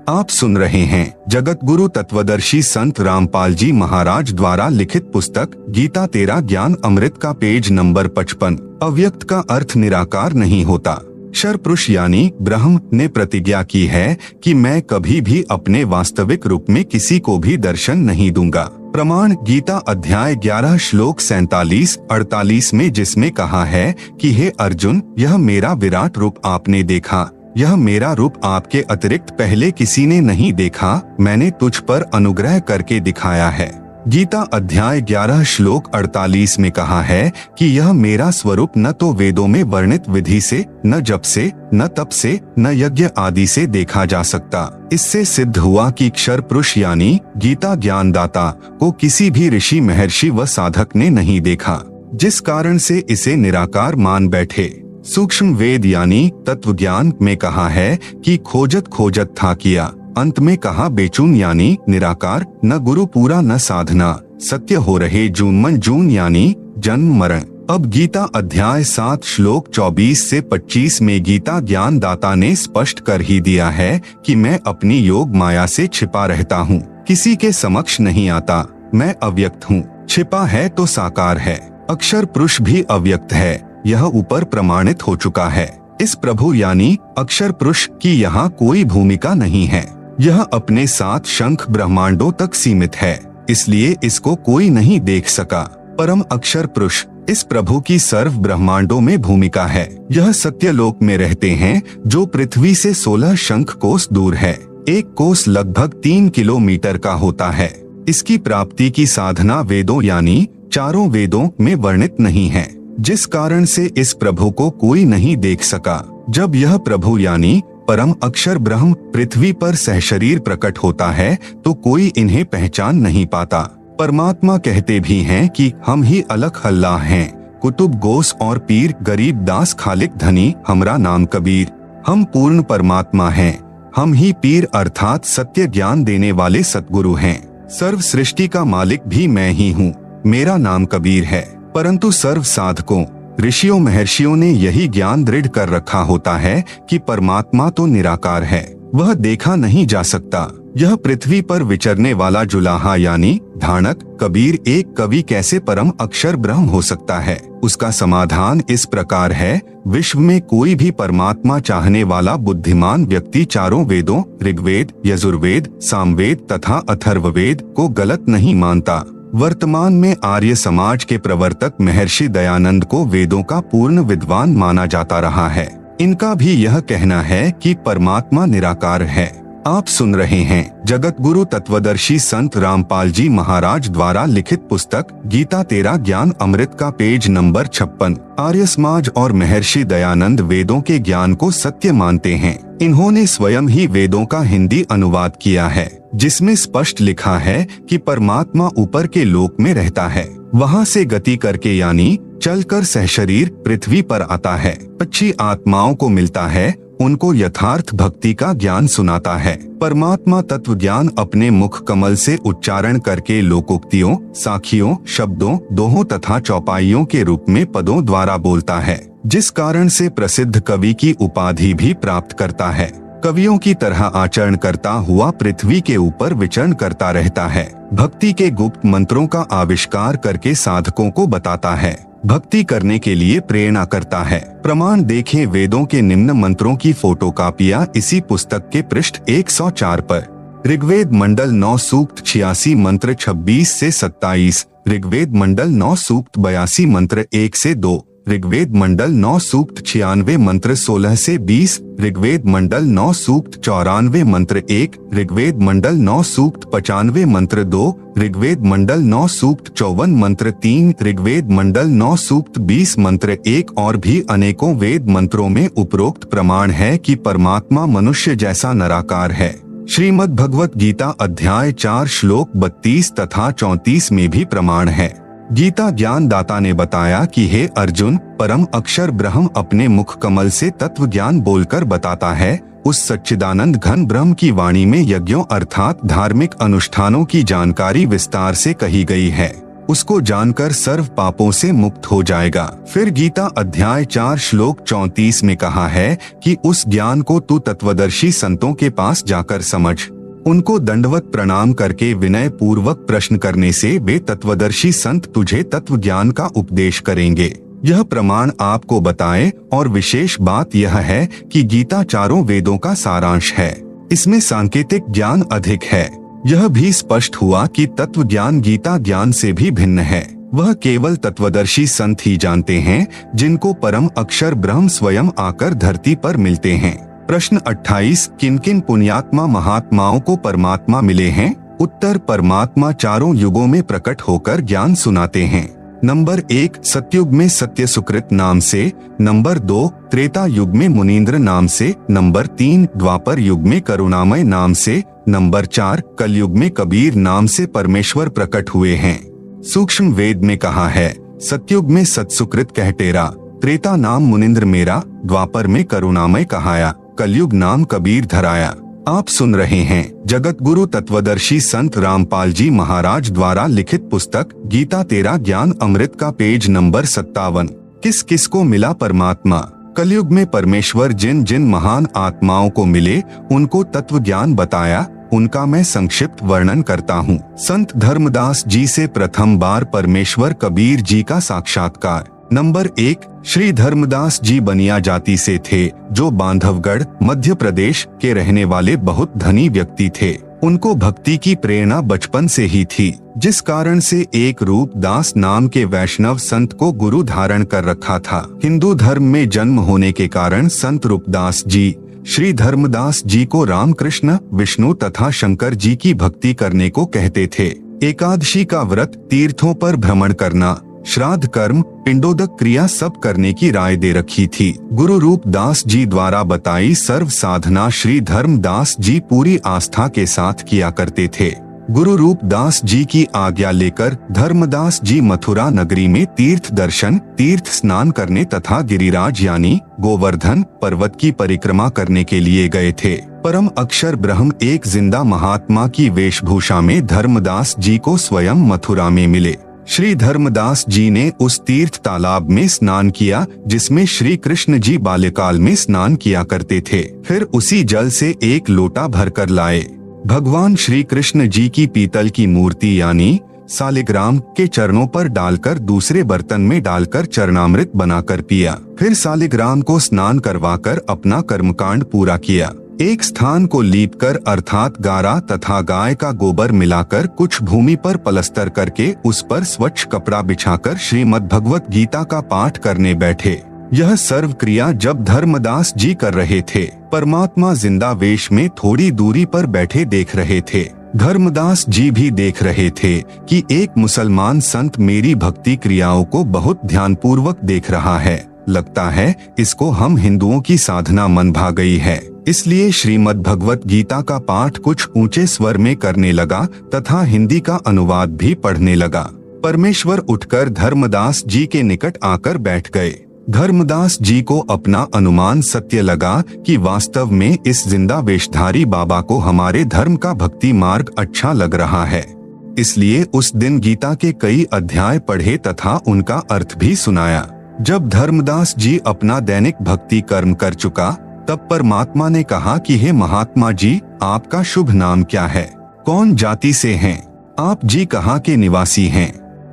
आप सुन रहे हैं जगत गुरु तत्वदर्शी संत रामपाल जी महाराज द्वारा लिखित पुस्तक गीता तेरा ज्ञान अमृत का पेज नंबर 55। अव्यक्त का अर्थ निराकार नहीं होता। क्षर पुरुष यानी ब्रह्म ने प्रतिज्ञा की है कि मैं कभी भी अपने वास्तविक रूप में किसी को भी दर्शन नहीं दूंगा। प्रमाण गीता अध्याय 11 श्लोक 47-48 में, जिसमें कहा है कि हे अर्जुन, यह मेरा विराट रूप आपने देखा, यह मेरा रूप आपके अतिरिक्त पहले किसी ने नहीं देखा, मैंने तुझ पर अनुग्रह करके दिखाया है। गीता अध्याय 11 श्लोक 48 में कहा है कि यह मेरा स्वरूप न तो वेदों में वर्णित विधि से, न जप से, न तप से, न यज्ञ आदि से देखा जा सकता। इससे सिद्ध हुआ कि क्षर पुरुष यानी गीता ज्ञानदाता को किसी भी ऋषि, महर्षि व साधक ने नहीं देखा, जिस कारण से इसे निराकार मान बैठे। सूक्ष्म वेद यानी तत्व ज्ञान में कहा है कि खोजत खोजत था किया, अंत में कहा बेचून यानी निराकार, न गुरु पूरा न साधना, सत्य हो रहे जून मन जून यानी जन्म मरण। अब गीता अध्याय 7 श्लोक 24 से 25 में गीता ज्ञान दाता ने स्पष्ट कर ही दिया है कि मैं अपनी योग माया से छिपा रहता हूँ, किसी के समक्ष नहीं आता, मैं अव्यक्त हूँ। छिपा है तो साकार है। अक्षर पुरुष भी अव्यक्त है, यह ऊपर प्रमाणित हो चुका है। इस प्रभु यानी अक्षर पुरुष की यहाँ कोई भूमिका नहीं है, यह अपने 7 शंख ब्रह्मांडों तक सीमित है, इसलिए इसको कोई नहीं देख सका। परम अक्षर पुरुष इस प्रभु की सर्व ब्रह्मांडों में भूमिका है। यह सत्यलोक में रहते हैं जो पृथ्वी से 16 शंख कोस दूर है। एक कोस लगभग 3 किलोमीटर का होता है। इसकी प्राप्ति की साधना वेदों यानी चारों वेदों में वर्णित नहीं है, जिस कारण से इस प्रभु को कोई नहीं देख सका। जब यह प्रभु यानी परम अक्षर ब्रह्म पृथ्वी पर सहशरीर प्रकट होता है तो कोई इन्हें पहचान नहीं पाता। परमात्मा कहते भी हैं कि हम ही अलग अल्लाह हैं, कुतुब गोस और पीर, गरीब दास खालिक धनी, हमरा नाम कबीर। हम पूर्ण परमात्मा हैं, हम ही पीर अर्थात सत्य ज्ञान देने वाले सतगुरु हैं। सर्व सृष्टि का मालिक भी मैं ही हूँ, मेरा नाम कबीर है। परंतु सर्व साधकों, ऋषियों, महर्षियों ने यही ज्ञान दृढ़ कर रखा होता है कि परमात्मा तो निराकार है, वह देखा नहीं जा सकता। यह पृथ्वी पर विचरने वाला जुलाहा यानी धानक कबीर एक कवि कैसे परम अक्षर ब्रह्म हो सकता है? उसका समाधान इस प्रकार है, विश्व में कोई भी परमात्मा चाहने वाला बुद्धिमान व्यक्ति चारों वेदों ऋग्वेद, यजुर्वेद, सामवेद तथा अथर्ववेद को गलत नहीं मानता। वर्तमान में आर्य समाज के प्रवर्तक महर्षि दयानंद को वेदों का पूर्ण विद्वान माना जाता रहा है। इनका भी यह कहना है कि परमात्मा निराकार है। आप सुन रहे हैं जगत गुरु तत्वदर्शी संत रामपाल जी महाराज द्वारा लिखित पुस्तक गीता तेरा ज्ञान अमृत का पेज नंबर 56। आर्य समाज और महर्षि दयानंद वेदों के ज्ञान को सत्य मानते हैं। इन्होंने स्वयं ही वेदों का हिंदी अनुवाद किया है, जिसमें स्पष्ट लिखा है कि परमात्मा ऊपर के लोक में रहता है, वहां से गति करके यानी चलकर सहशरीर पृथ्वी पर आता है, अच्छी आत्माओं को मिलता है, उनको यथार्थ भक्ति का ज्ञान सुनाता है। परमात्मा तत्व ज्ञान अपने मुख कमल से उच्चारण करके लोकोक्तियों, साखियों, शब्दों, दोहों तथा चौपाइयों के रूप में पदों द्वारा बोलता है, जिस कारण से प्रसिद्ध कवि की उपाधि भी प्राप्त करता है। कवियों की तरह आचरण करता हुआ पृथ्वी के ऊपर विचरण करता रहता है। भक्ति के गुप्त मंत्रों का आविष्कार करके साधकों को बताता है, भक्ति करने के लिए प्रेरणा करता है। प्रमाण देखें वेदों के निम्न मंत्रों की फोटोकॉपियां इसी पुस्तक के पृष्ठ 104 पर। ऋग्वेद मंडल 9 सूक्त 86 मंत्र 26 से 27, ऋग्वेद मंडल 9 सूक्त 82 मंत्र 1 से 2, ऋग्वेद मंडल 9 सूक्त 96 मंत्र 16 से 20, ऋग्वेद मंडल 9 सूक्त 94 मंत्र 1, ऋग्वेद मंडल 9 सूक्त 95 मंत्र 2, ऋग्वेद मंडल 9 सूक्त 54 मंत्र 3, ऋग्वेद मंडल 9 सूक्त 20 मंत्र 1 और भी अनेकों वेद मंत्रों में उपरोक्त प्रमाण है कि परमात्मा मनुष्य जैसा निराकार है। श्रीमद् भगवत गीता अध्याय 4 श्लोक 32 तथा 34 में भी प्रमाण है। गीता ज्ञान दाता ने बताया कि हे अर्जुन, परम अक्षर ब्रह्म अपने मुख कमल से तत्व ज्ञान बोलकर बताता है। उस सच्चिदानंद घन ब्रह्म की वाणी में यज्ञों अर्थात धार्मिक अनुष्ठानों की जानकारी विस्तार से कही गई है। उसको जानकर सर्व पापों से मुक्त हो जाएगा। फिर गीता अध्याय 4 श्लोक 34 में कहा है कि उस ज्ञान को तू तत्वदर्शी संतों के पास जाकर समझ। उनको दंडवत प्रणाम करके विनय पूर्वक प्रश्न करने से वे तत्वदर्शी संत तुझे तत्व ज्ञान का उपदेश करेंगे। यह प्रमाण आपको बताए और विशेष बात यह है कि गीता चारों वेदों का सारांश है। इसमें सांकेतिक ज्ञान अधिक है। यह भी स्पष्ट हुआ कि तत्व ज्ञान गीता ज्ञान से भी भिन्न है। वह केवल तत्वदर्शी संत ही जानते हैं, जिनको परम अक्षर ब्रह्म स्वयं आकर धरती पर मिलते हैं। प्रश्न 28, किन किन पुण्यात्मा महात्माओं को परमात्मा मिले हैं? उत्तर, परमात्मा चारों युगों में प्रकट होकर ज्ञान सुनाते हैं। नंबर 1, सतयुग में सत्य सुकृत नाम से। नंबर 2, त्रेता युग में मुनीन्द्र नाम से। नंबर 3, द्वापर युग में करुणामय नाम से। नंबर 4, कलयुग में कबीर नाम से परमेश्वर प्रकट हुए हैं। सूक्ष्म वेद में कहा है, सतयुग में सत्सुकृत कहटेरा, त्रेता नाम मुनीन्द्र मेरा, द्वापर में करुणामय कहाया, कलयुग नाम कबीर धराया। आप सुन रहे हैं जगत गुरु तत्वदर्शी संत रामपाल जी महाराज द्वारा लिखित पुस्तक गीता तेरा ज्ञान अमृत का पेज नंबर 57। किस किस को मिला परमात्मा? कलयुग में परमेश्वर जिन जिन महान आत्माओं को मिले उनको तत्व ज्ञान बताया, उनका मैं संक्षिप्त वर्णन करता हूँ। संत धर्मदास जी से प्रथम बार परमेश्वर कबीर जी का साक्षात्कार। नंबर 1, श्री धर्मदास जी बनिया जाति से थे, जो बांधवगढ़ मध्य प्रदेश के रहने वाले बहुत धनी व्यक्ति थे। उनको भक्ति की प्रेरणा बचपन से ही थी, जिस कारण से एक रूप दास नाम के वैष्णव संत को गुरु धारण कर रखा था। हिंदू धर्म में जन्म होने के कारण संत रूपदास जी श्री धर्मदास जी को रामकृष्ण, विष्णु तथा शंकर जी की भक्ति करने को कहते थे। एकादशी का व्रत, तीर्थों पर भ्रमण करना, श्राद्ध कर्म, पिंडोदक क्रिया सब करने की राय दे रखी थी। गुरु रूपदास जी द्वारा बताई सर्व साधना श्री धर्मदास जी पूरी आस्था के साथ किया करते थे। गुरु रूपदास जी की आज्ञा लेकर धर्मदास जी मथुरा नगरी में तीर्थ दर्शन, तीर्थ स्नान करने तथा गिरिराज यानी गोवर्धन पर्वत की परिक्रमा करने के लिए गए थे। परम अक्षर ब्रह्म एक जिंदा महात्मा की वेशभूषा में धर्मदास जी को स्वयं मथुरा में मिले। श्री धर्मदास जी ने उस तीर्थ तालाब में स्नान किया जिसमें श्री कृष्ण जी बाल्यकाल में स्नान किया करते थे। फिर उसी जल से एक लोटा भरकर लाए। भगवान श्री कृष्ण जी की पीतल की मूर्ति यानी सालिग्राम के चरणों पर डालकर दूसरे बर्तन में डालकर चरणामृत बनाकर पिया। फिर सालिग्राम को स्नान करवाकर अपना कर्मकांड पूरा किया। एक स्थान को लीपकर अर्थात गारा तथा गाय का गोबर मिलाकर कुछ भूमि पर पलस्तर करके उस पर स्वच्छ कपड़ा बिछाकर श्रीमद् भगवत गीता का पाठ करने बैठे। यह सर्व क्रिया जब धर्मदास जी कर रहे थे, परमात्मा जिंदा वेश में थोड़ी दूरी पर बैठे देख रहे थे। धर्मदास जी भी देख रहे थे कि एक मुसलमान संत मेरी भक्ति क्रियाओं को बहुत ध्यानपूर्वक देख रहा है। लगता है इसको हम हिंदुओं की साधना मन भा गई है। इसलिए श्रीमद् भगवत गीता का पाठ कुछ ऊंचे स्वर में करने लगा तथा हिंदी का अनुवाद भी पढ़ने लगा। परमेश्वर उठकर धर्मदास जी के निकट आकर बैठ गए। धर्मदास जी को अपना अनुमान सत्य लगा कि वास्तव में इस जिंदा वेशधारी बाबा को हमारे धर्म का भक्ति मार्ग अच्छा लग रहा है। इसलिए उस दिन गीता के कई अध्याय पढ़े तथा उनका अर्थ भी सुनाया। जब धर्मदास जी अपना दैनिक भक्ति कर्म कर चुका, तब परमात्मा ने कहा कि हे महात्मा जी, आपका शुभ नाम क्या है? कौन जाति से हैं? आप जी कहाँ के निवासी हैं?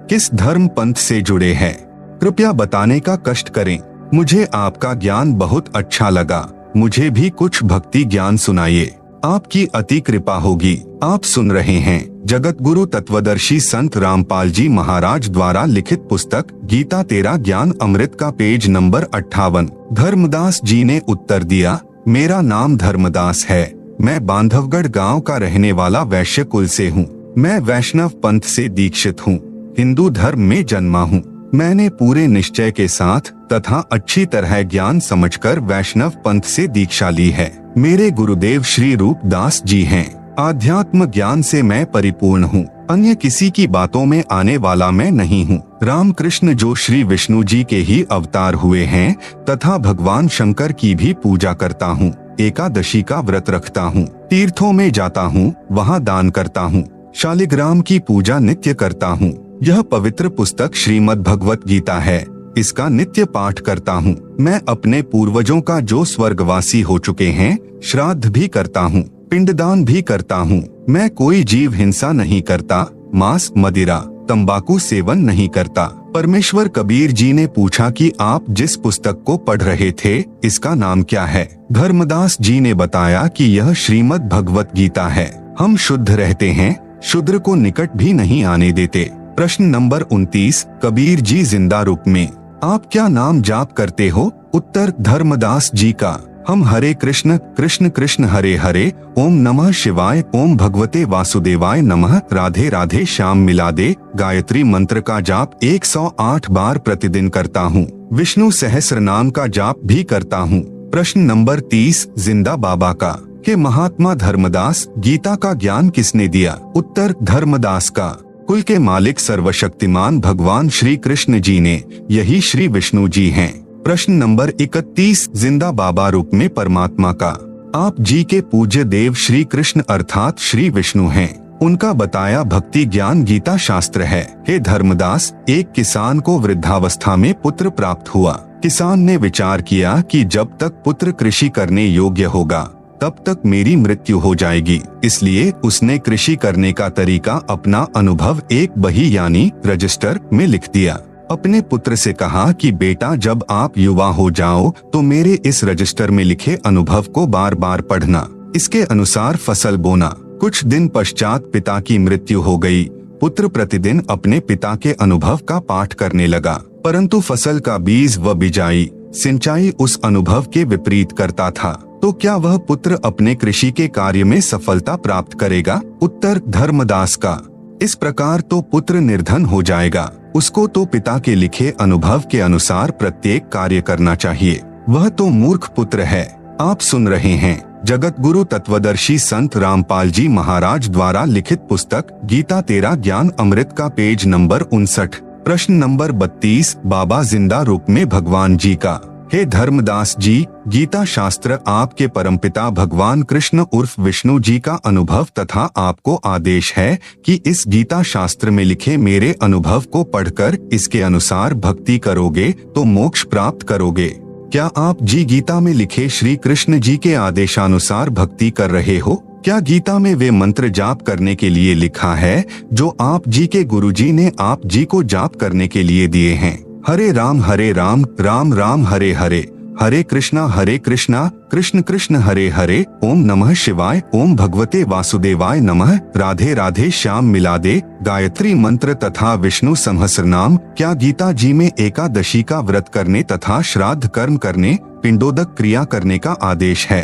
किस धर्म पंथ से जुड़े हैं? कृपया बताने का कष्ट करें। मुझे आपका ज्ञान बहुत अच्छा लगा। मुझे भी कुछ भक्ति ज्ञान सुनाइए। आपकी अति कृपा होगी। आप सुन रहे हैं जगत गुरु तत्वदर्शी संत रामपाल जी महाराज द्वारा लिखित पुस्तक गीता तेरा ज्ञान अमृत का पेज नंबर 58। धर्मदास जी ने उत्तर दिया, मेरा नाम धर्मदास है। मैं बांधवगढ़ गांव का रहने वाला वैश्य कुल से हूँ। मैं वैष्णव पंथ से दीक्षित हूँ। हिंदू धर्म में जन्मा हूँ। मैंने पूरे निश्चय के साथ तथा अच्छी तरह ज्ञान समझकर वैष्णव पंथ से दीक्षा ली है। मेरे गुरुदेव श्री रूपदास जी हैं। आध्यात्म ज्ञान से मैं परिपूर्ण हूँ। अन्य किसी की बातों में आने वाला मैं नहीं हूँ। रामकृष्ण जो श्री विष्णु जी के ही अवतार हुए हैं तथा भगवान शंकर की भी पूजा करता हूँ। एकादशी का व्रत रखता हूँ। तीर्थों में जाता हूँ, वहाँ दान करता हूँ। शालिग्राम की पूजा नित्य करता हूँ। यह पवित्र पुस्तक श्रीमद् भगवत गीता है। इसका नित्य पाठ करता हूँ। मैं अपने पूर्वजों का जो स्वर्गवासी हो चुके हैं श्राद्ध भी करता हूँ, पिंडदान भी करता हूँ। मैं कोई जीव हिंसा नहीं करता, मांस, मदिरा, तंबाकू सेवन नहीं करता। परमेश्वर कबीर जी ने पूछा कि आप जिस पुस्तक को पढ़ रहे थे इसका नाम क्या है? धर्मदास जी ने बताया कि यह श्रीमद् भगवत गीता है। हम शुद्ध रहते हैं, शूद्र को निकट भी नहीं आने देते। प्रश्न नंबर 29, कबीर जी जिंदा रूप में आप क्या नाम जाप करते हो? उत्तर, धर्मदास जी का हम हरे कृष्ण कृष्ण कृष्ण हरे हरे, ओम नमः शिवाय, ओम भगवते वासुदेवाय नमः, राधे राधे श्याम मिलादे गायत्री मंत्र का जाप 108 बार प्रतिदिन करता हूँ। विष्णु सहस्र नाम का जाप भी करता हूँ। प्रश्न नंबर 30, जिंदा बाबा का के महात्मा धर्मदास गीता का ज्ञान किसने दिया? उत्तर, धर्मदास का कुल के मालिक सर्वशक्तिमान भगवान श्री कृष्ण जी ने, यही श्री विष्णु जी हैं। प्रश्न नंबर 31, जिंदा बाबा रूप में परमात्मा का आप जी के पूज्य देव श्री कृष्ण अर्थात श्री विष्णु हैं। उनका बताया भक्ति ज्ञान गीता शास्त्र है। हे धर्मदास, एक किसान को वृद्धावस्था में पुत्र प्राप्त हुआ। किसान ने विचार किया कि जब तक पुत्र कृषि करने योग्य होगा तब तक मेरी मृत्यु हो जाएगी। इसलिए उसने कृषि करने का तरीका अपना अनुभव एक बही यानी रजिस्टर में लिख दिया। अपने पुत्र से कहा कि बेटा, जब आप युवा हो जाओ तो मेरे इस रजिस्टर में लिखे अनुभव को बार बार पढ़ना, इसके अनुसार फसल बोना। कुछ दिन पश्चात पिता की मृत्यु हो गई। पुत्र प्रतिदिन अपने पिता के अनुभव का पाठ करने लगा, परंतु फसल का बीज व बिजाई, सिंचाई उस अनुभव के विपरीत करता था। तो क्या वह पुत्र अपने कृषि के कार्य में सफलता प्राप्त करेगा? उत्तर, धर्मदास का इस प्रकार तो पुत्र निर्धन हो जाएगा। उसको तो पिता के लिखे अनुभव के अनुसार प्रत्येक कार्य करना चाहिए। वह तो मूर्ख पुत्र है। आप सुन रहे हैं जगत गुरु तत्वदर्शी संत रामपाल जी महाराज द्वारा लिखित पुस्तक गीता तेरा ज्ञान अमृत का पेज नंबर 59। प्रश्न नंबर 32, बाबा जिंदा रूप में भगवान जी का। हे धर्मदास जी, गीता शास्त्र आपके परमपिता भगवान कृष्ण उर्फ विष्णु जी का अनुभव तथा आपको आदेश है कि इस गीता शास्त्र में लिखे मेरे अनुभव को पढ़कर इसके अनुसार भक्ति करोगे तो मोक्ष प्राप्त करोगे। क्या आप जी गीता में लिखे श्री कृष्ण जी के आदेशानुसार भक्ति कर रहे हो? क्या गीता में वे मंत्र जाप करने के लिए लिखा है जो आप जी के गुरुजी ने आप जी को जाप करने के लिए दिए हैं? हरे राम राम राम हरे हरे, हरे कृष्णा कृष्ण कृष्ण हरे हरे, ओम नमः शिवाय, ओम भगवते वासुदेवाय नमः, राधे राधे श्याम मिलादे गायत्री मंत्र तथा विष्णु सहस्र नाम। क्या गीता जी में एकादशी का व्रत करने तथा श्राद्ध कर्म करने, पिंडोदक क्रिया करने का आदेश है?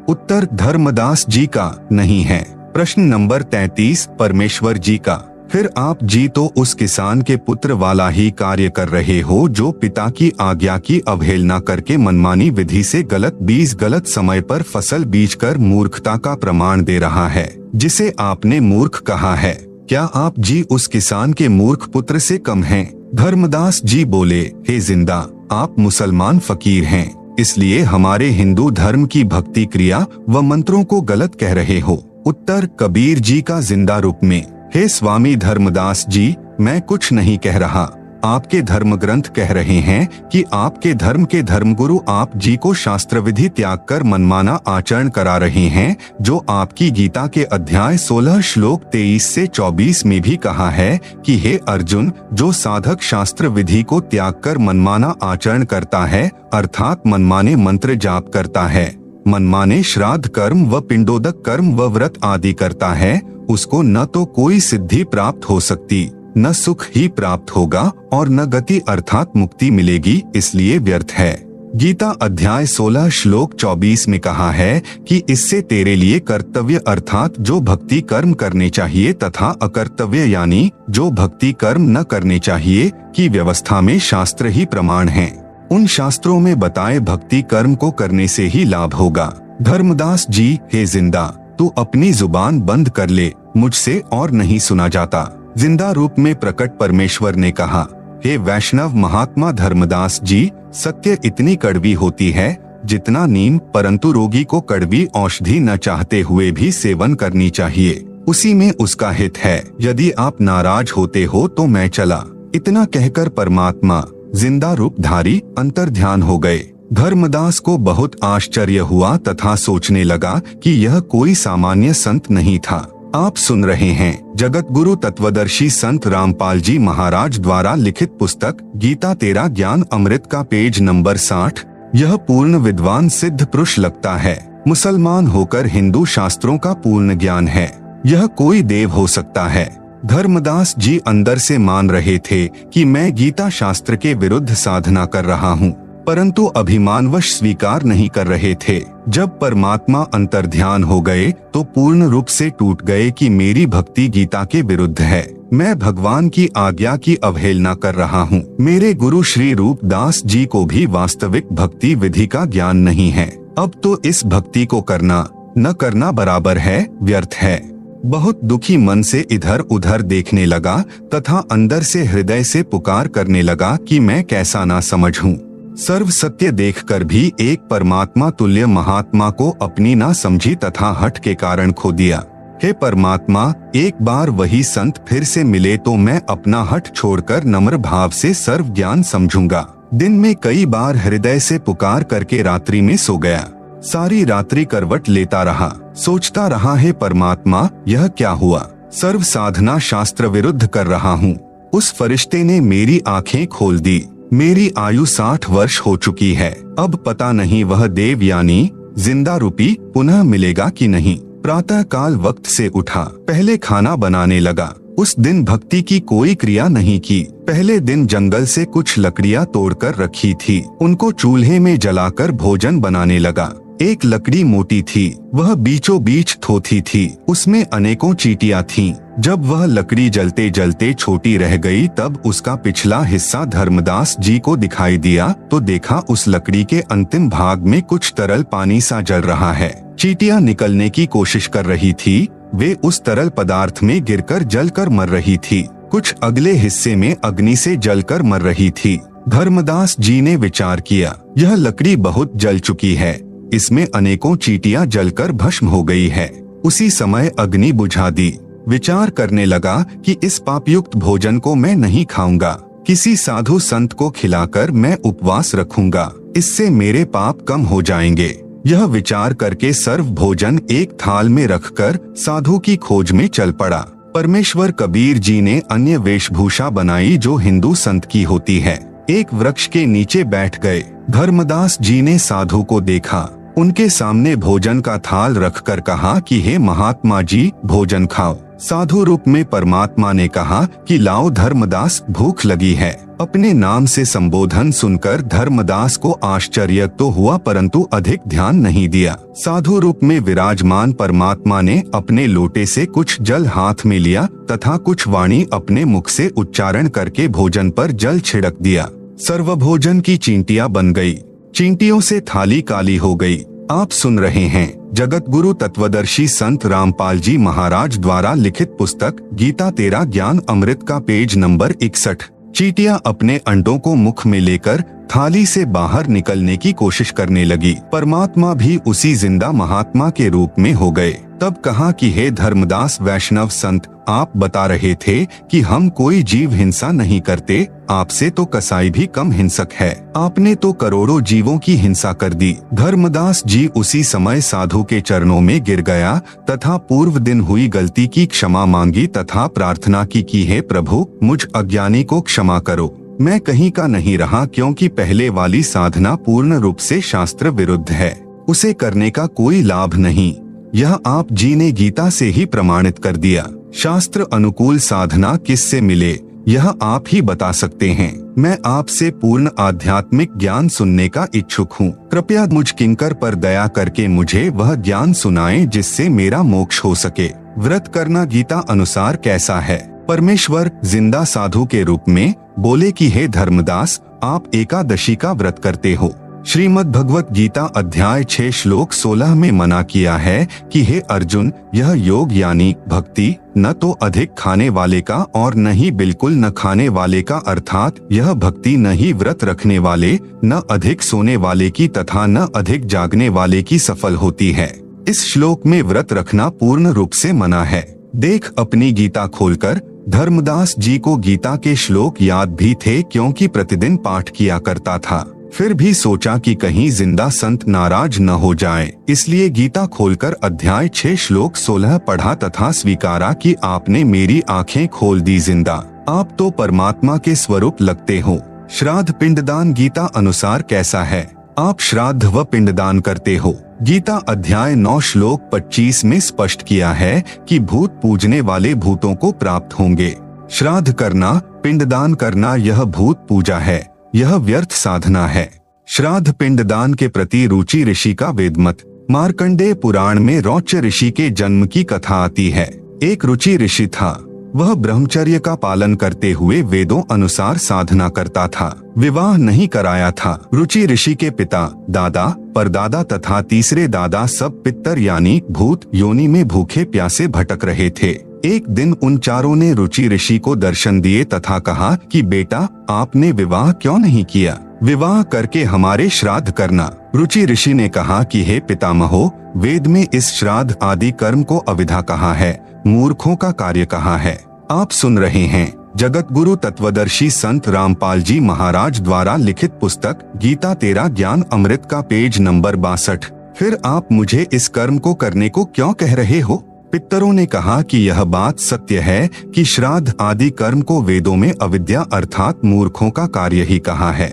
उत्तर, धर्मदास जी का नहीं है। प्रश्न नंबर 33, परमेश्वर जी का। फिर आप जी तो उस किसान के पुत्र वाला ही कार्य कर रहे हो जो पिता की आज्ञा की अवहेलना करके मनमानी विधि से गलत बीज गलत समय पर फसल बीजकर मूर्खता का प्रमाण दे रहा है, जिसे आपने मूर्ख कहा है। क्या आप जी उस किसान के मूर्ख पुत्र से कम हैं? धर्मदास जी बोले, हे जिंदा, आप मुसलमान फकीर हैं, इसलिए हमारे हिंदू धर्म की भक्ति क्रिया व मंत्रों को गलत कह रहे हो। उत्तर, कबीर जी का जिंदा रूप में। हे स्वामी धर्मदास जी, मैं कुछ नहीं कह रहा, आपके धर्म ग्रंथ कह रहे हैं कि आपके धर्म के धर्मगुरु आप जी को शास्त्र विधि त्याग कर मनमाना आचरण करा रहे हैं, जो आपकी गीता के अध्याय 16 श्लोक 23 से 24 में भी कहा है कि हे अर्जुन, जो साधक शास्त्र विधि को त्याग कर मनमाना आचरण करता है अर्थात मनमाने मंत्र जाप करता है, मनमाने श्राद्ध कर्म व पिंडोदक कर्म व व्रत आदि करता है, उसको न तो कोई सिद्धि प्राप्त हो सकती, न सुख ही प्राप्त होगा और न गति अर्थात मुक्ति मिलेगी, इसलिए व्यर्थ है। गीता अध्याय 16 श्लोक 24 में कहा है कि इससे तेरे लिए कर्तव्य अर्थात जो भक्ति कर्म करने चाहिए तथा अकर्तव्य यानी जो भक्ति कर्म न करने चाहिए की व्यवस्था में शास्त्र ही प्रमाण है। उन शास्त्रों में बताए भक्ति कर्म को करने से ही लाभ होगा। धर्मदास जी, हे जिंदा, तू अपनी जुबान बंद कर ले, मुझसे और नहीं सुना जाता। जिंदा रूप में प्रकट परमेश्वर ने कहा, हे वैष्णव महात्मा धर्मदास जी, सत्य इतनी कड़वी होती है जितना नीम, परंतु रोगी को कड़वी औषधि न चाहते हुए भी सेवन करनी चाहिए। उसी में उसका हित है। यदि आप नाराज होते हो तो मैं चला। इतना कहकर परमात्मा जिंदा रूपधारी अंतर्ध्यान हो गए। धर्मदास को बहुत आश्चर्य हुआ तथा सोचने लगा कि यह कोई सामान्य संत नहीं था। आप सुन रहे हैं जगत गुरु तत्वदर्शी संत रामपाल जी महाराज द्वारा लिखित पुस्तक गीता तेरा ज्ञान अमृत का पेज नंबर 60। यह पूर्ण विद्वान सिद्ध पुरुष लगता है। मुसलमान होकर हिंदू शास्त्रों का पूर्ण ज्ञान है। यह कोई देव हो सकता है। धर्मदास जी अंदर से मान रहे थे कि मैं गीता शास्त्र के विरुद्ध साधना कर रहा हूँ, परंतु अभिमानवश स्वीकार नहीं कर रहे थे। जब परमात्मा अंतर्ध्यान हो गए तो पूर्ण रूप से टूट गए कि मेरी भक्ति गीता के विरुद्ध है। मैं भगवान की आज्ञा की अवहेलना कर रहा हूँ। मेरे गुरु श्री रूपदास जी को भी वास्तविक भक्ति विधि का ज्ञान नहीं है। अब तो इस भक्ति को करना न करना बराबर है, व्यर्थ है। बहुत दुखी मन से इधर उधर देखने लगा तथा अंदर से हृदय से पुकार करने लगा कि मैं कैसा ना समझूं। सर्व सत्य देखकर भी एक परमात्मा तुल्य महात्मा को अपनी ना समझी तथा हट के कारण खो दिया। हे परमात्मा, एक बार वही संत फिर से मिले तो मैं अपना हट छोड़कर नम्र भाव से सर्व ज्ञान समझूंगा। दिन में कई बार हृदय से पुकार करके रात्रि में सो गया। सारी रात्रि करवट लेता रहा, सोचता रहा, हे परमात्मा यह क्या हुआ? सर्व साधना शास्त्र विरुद्ध कर रहा हूँ। उस फरिश्ते ने मेरी आंखें खोल दी। मेरी आयु 60 वर्ष हो चुकी है। अब पता नहीं वह देव यानी जिंदा रूपी पुनः मिलेगा कि नहीं। प्रातः काल वक्त से उठा, पहले खाना बनाने लगा। उस दिन भक्ति की कोई क्रिया नहीं की। पहले दिन जंगल से कुछ लकड़ियां तोड़कर रखी थी, उनको चूल्हे में जलाकर भोजन बनाने लगा। एक लकड़ी मोटी थी, वह बीचों बीच थोथी थी, उसमें अनेकों चींटियां थीं। जब वह लकड़ी जलते जलते छोटी रह गई तब उसका पिछला हिस्सा धर्मदास जी को दिखाई दिया तो देखा उस लकड़ी के अंतिम भाग में कुछ तरल पानी सा जल रहा है। चींटियां निकलने की कोशिश कर रही थी, वे उस तरल पदार्थ में गिरकर जलकर मर रही थी। कुछ अगले हिस्से में अग्नि से जलकर मर रही थी। धर्मदास जी ने विचार किया, यह लकड़ी बहुत जल चुकी है, इसमें अनेकों चींटियां जलकर भस्म हो गई है। उसी समय अग्नि बुझा दी। विचार करने लगा कि इस पापयुक्त भोजन को मैं नहीं खाऊंगा, किसी साधु संत को खिलाकर मैं उपवास रखूंगा, इससे मेरे पाप कम हो जाएंगे। यह विचार करके सर्व भोजन एक थाल में रखकर साधु की खोज में चल पड़ा। परमेश्वर कबीर जी ने अन्य वेशभूषा बनाई जो हिंदू संत की होती है। एक वृक्ष के नीचे बैठ गए। धर्मदास जी ने साधु को देखा, उनके सामने भोजन का थाल रखकर कहा कि हे महात्मा जी भोजन खाओ। साधु रूप में परमात्मा ने कहा कि लाओ धर्मदास, भूख लगी है। अपने नाम से संबोधन सुनकर धर्मदास को आश्चर्य तो हुआ परंतु अधिक ध्यान नहीं दिया। साधु रूप में विराजमान परमात्मा ने अपने लोटे से कुछ जल हाथ में लिया तथा कुछ वाणी अपने मुख से उच्चारण करके भोजन पर जल छिड़क दिया। सर्वभोजन की चींटियां बन गई। चींटियों से थाली काली हो गई। आप सुन रहे हैं जगत गुरु तत्वदर्शी संत रामपाल जी महाराज द्वारा लिखित पुस्तक गीता तेरा ज्ञान अमृत का पेज नंबर 61। चींटियां अपने अंडों को मुख में लेकर थाली से बाहर निकलने की कोशिश करने लगी। परमात्मा भी उसी जिंदा महात्मा के रूप में हो गए। तब कहा कि हे धर्मदास वैष्णव संत, आप बता रहे थे कि हम कोई जीव हिंसा नहीं करते, आपसे तो कसाई भी कम हिंसक है। आपने तो करोड़ों जीवों की हिंसा कर दी। धर्मदास जी उसी समय साधु के चरणों में गिर गया तथा पूर्व दिन हुई गलती की क्षमा मांगी तथा प्रार्थना की हे प्रभु मुझ अज्ञानी को क्षमा करो। मैं कहीं का नहीं रहा क्योंकि पहले वाली साधना पूर्ण रूप से शास्त्र विरुद्ध है, उसे करने का कोई लाभ नहीं। यह आप जी ने गीता से ही प्रमाणित कर दिया। शास्त्र अनुकूल साधना किससे मिले यह आप ही बता सकते हैं। मैं आपसे पूर्ण आध्यात्मिक ज्ञान सुनने का इच्छुक हूँ। कृपया मुझ किंकर पर दया करके मुझे वह ज्ञान सुनाएं जिससे मेरा मोक्ष हो सके। व्रत करना गीता अनुसार कैसा है? परमेश्वर जिंदा साधु के रूप में बोले कि हे धर्मदास, आप एकादशी का व्रत करते हो। श्रीमद् भगवत गीता अध्याय 6 श्लोक 16 में मना किया है कि हे अर्जुन, यह योग यानी भक्ति न तो अधिक खाने वाले का और न ही बिल्कुल न खाने वाले का, अर्थात यह भक्ति न ही व्रत रखने वाले, न अधिक सोने वाले की तथा न अधिक जागने वाले की सफल होती है। इस श्लोक में व्रत रखना पूर्ण रूप से मना है। देख अपनी गीता खोलकर। धर्मदास जी को गीता के श्लोक याद भी थे क्योंकि प्रतिदिन पाठ किया करता था। फिर भी सोचा कि कहीं जिंदा संत नाराज न हो जाए, इसलिए गीता खोलकर अध्याय 6 श्लोक 16 पढ़ा तथा स्वीकारा कि आपने मेरी आंखें खोल दी जिंदा। आप तो परमात्मा के स्वरूप लगते हो। श्राद्ध पिंडदान गीता अनुसार कैसा है? आप श्राद्ध व पिंडदान करते हो। गीता अध्याय 9 श्लोक 25 में स्पष्ट किया है कि भूत पूजने वाले भूतों को प्राप्त होंगे। श्राद्ध करना, पिंडदान करना यह भूत पूजा है, यह व्यर्थ साधना है। श्राद्ध पिंडदान के प्रति रुचि ऋषि का वेदमत। मार्कंडेय पुराण में रौच्य ऋषि के जन्म की कथा आती है। एक रुचि ऋषि था, वह ब्रह्मचर्य का पालन करते हुए वेदों अनुसार साधना करता था। विवाह नहीं कराया था। रुचि ऋषि के पिता, दादा, परदादा तथा तीसरे दादा सब पितर यानी भूत योनि में भूखे प्यासे भटक रहे थे। एक दिन उन चारों ने रुचि ऋषि को दर्शन दिए तथा कहा कि बेटा, आपने विवाह क्यों नहीं किया? विवाह करके हमारे श्राद्ध करना। रुचि ऋषि ने कहा कि हे पितामहो, वेद में इस श्राद्ध आदि कर्म को अविधा कहा है, मूर्खों का कार्य कहा है। आप सुन रहे हैं जगत गुरु तत्वदर्शी संत रामपाल जी महाराज द्वारा लिखित पुस्तक गीता तेरा ज्ञान अमृत का पेज नंबर 62। फिर आप मुझे इस कर्म को करने को क्यों कह रहे हो? पितरों ने कहा कि यह बात सत्य है कि श्राद्ध आदि कर्म को वेदों में अविद्या अर्थात मूर्खों का कार्य ही कहा है।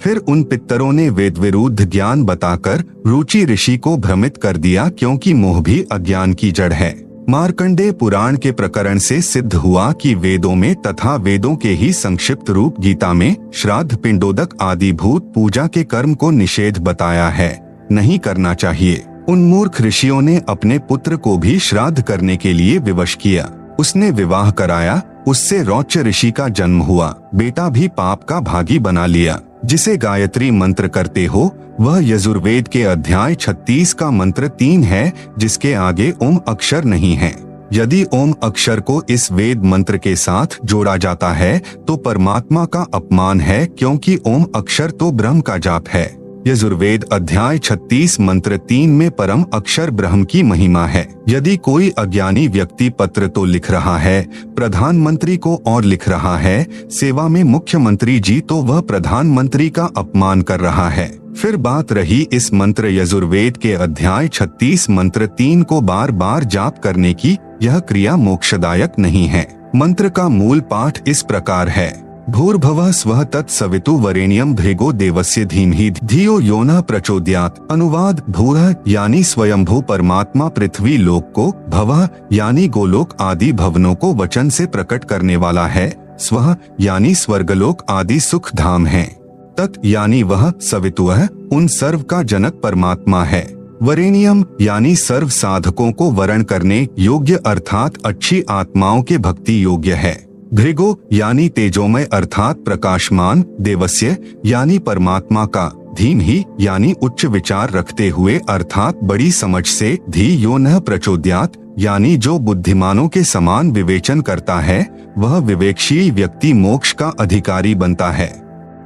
फिर उन पितरों ने वेद विरुद्ध ज्ञान बताकर रुचि ऋषि को भ्रमित कर दिया क्योंकि मोह भी अज्ञान की जड़ है। मार्कंडेय पुराण के प्रकरण से सिद्ध हुआ कि वेदों में तथा वेदों के ही संक्षिप्त रूप गीता में श्राद्ध पिंडोदक आदि भूत पूजा के कर्म को निषेध बताया है, नहीं करना चाहिए। उन मूर्ख ऋषियों ने अपने पुत्र को भी श्राद्ध करने के लिए विवश किया। उसने विवाह कराया, उससे रौच्य ऋषि का जन्म हुआ। बेटा भी पाप का भागी बना लिया। जिसे गायत्री मंत्र करते हो वह यजुर्वेद के अध्याय 36 का मंत्र 3 है, जिसके आगे ओम अक्षर नहीं है। यदि ओम अक्षर को इस वेद मंत्र के साथ जोड़ा जाता है तो परमात्मा का अपमान है, क्योंकि ओम अक्षर तो ब्रह्म का जाप है। यजुर्वेद अध्याय 36 मंत्र 3 में परम अक्षर ब्रह्म की महिमा है। यदि कोई अज्ञानी व्यक्ति पत्र तो लिख रहा है, प्रधानमंत्री को और लिख रहा है, सेवा में मुख्यमंत्री जी, तो वह प्रधानमंत्री का अपमान कर रहा है। फिर बात रही इस मंत्र यजुर्वेद के अध्याय 36 मंत्र 3 को बार बार जाप करने की, यह क्रिया मोक्षदायक नहीं है। मंत्र का मूल पाठ इस प्रकार है, भूर्भुवः स्वः तत्सवितु वरेण्यं भृगो देवस्य धीमहि धियो यो नः प्रचोदयात्। अनुवाद, भूः यानी स्वयंभू परमात्मा पृथ्वी लोक को, भवः यानी गोलोक आदि भवनों को वचन से प्रकट करने वाला है, स्वः यानी स्वर्गलोक आदि सुख धाम है, तत् यानी वह, सवितुः उन सर्व का जनक परमात्मा है, वरेण्यम यानी सर्व साधकों को वरण करने योग्य अर्थात अच्छी आत्माओं के भक्ति योग्य है, भृगो यानी तेजोमय अर्थात प्रकाशमान, देवस्य यानी परमात्मा का, धीमहि यानी उच्च विचार रखते हुए अर्थात बड़ी समझ से, धी यो नः प्रचोदयात् यानी जो बुद्धिमानों के समान विवेचन करता है, वह विवेकशील व्यक्ति मोक्ष का अधिकारी बनता है।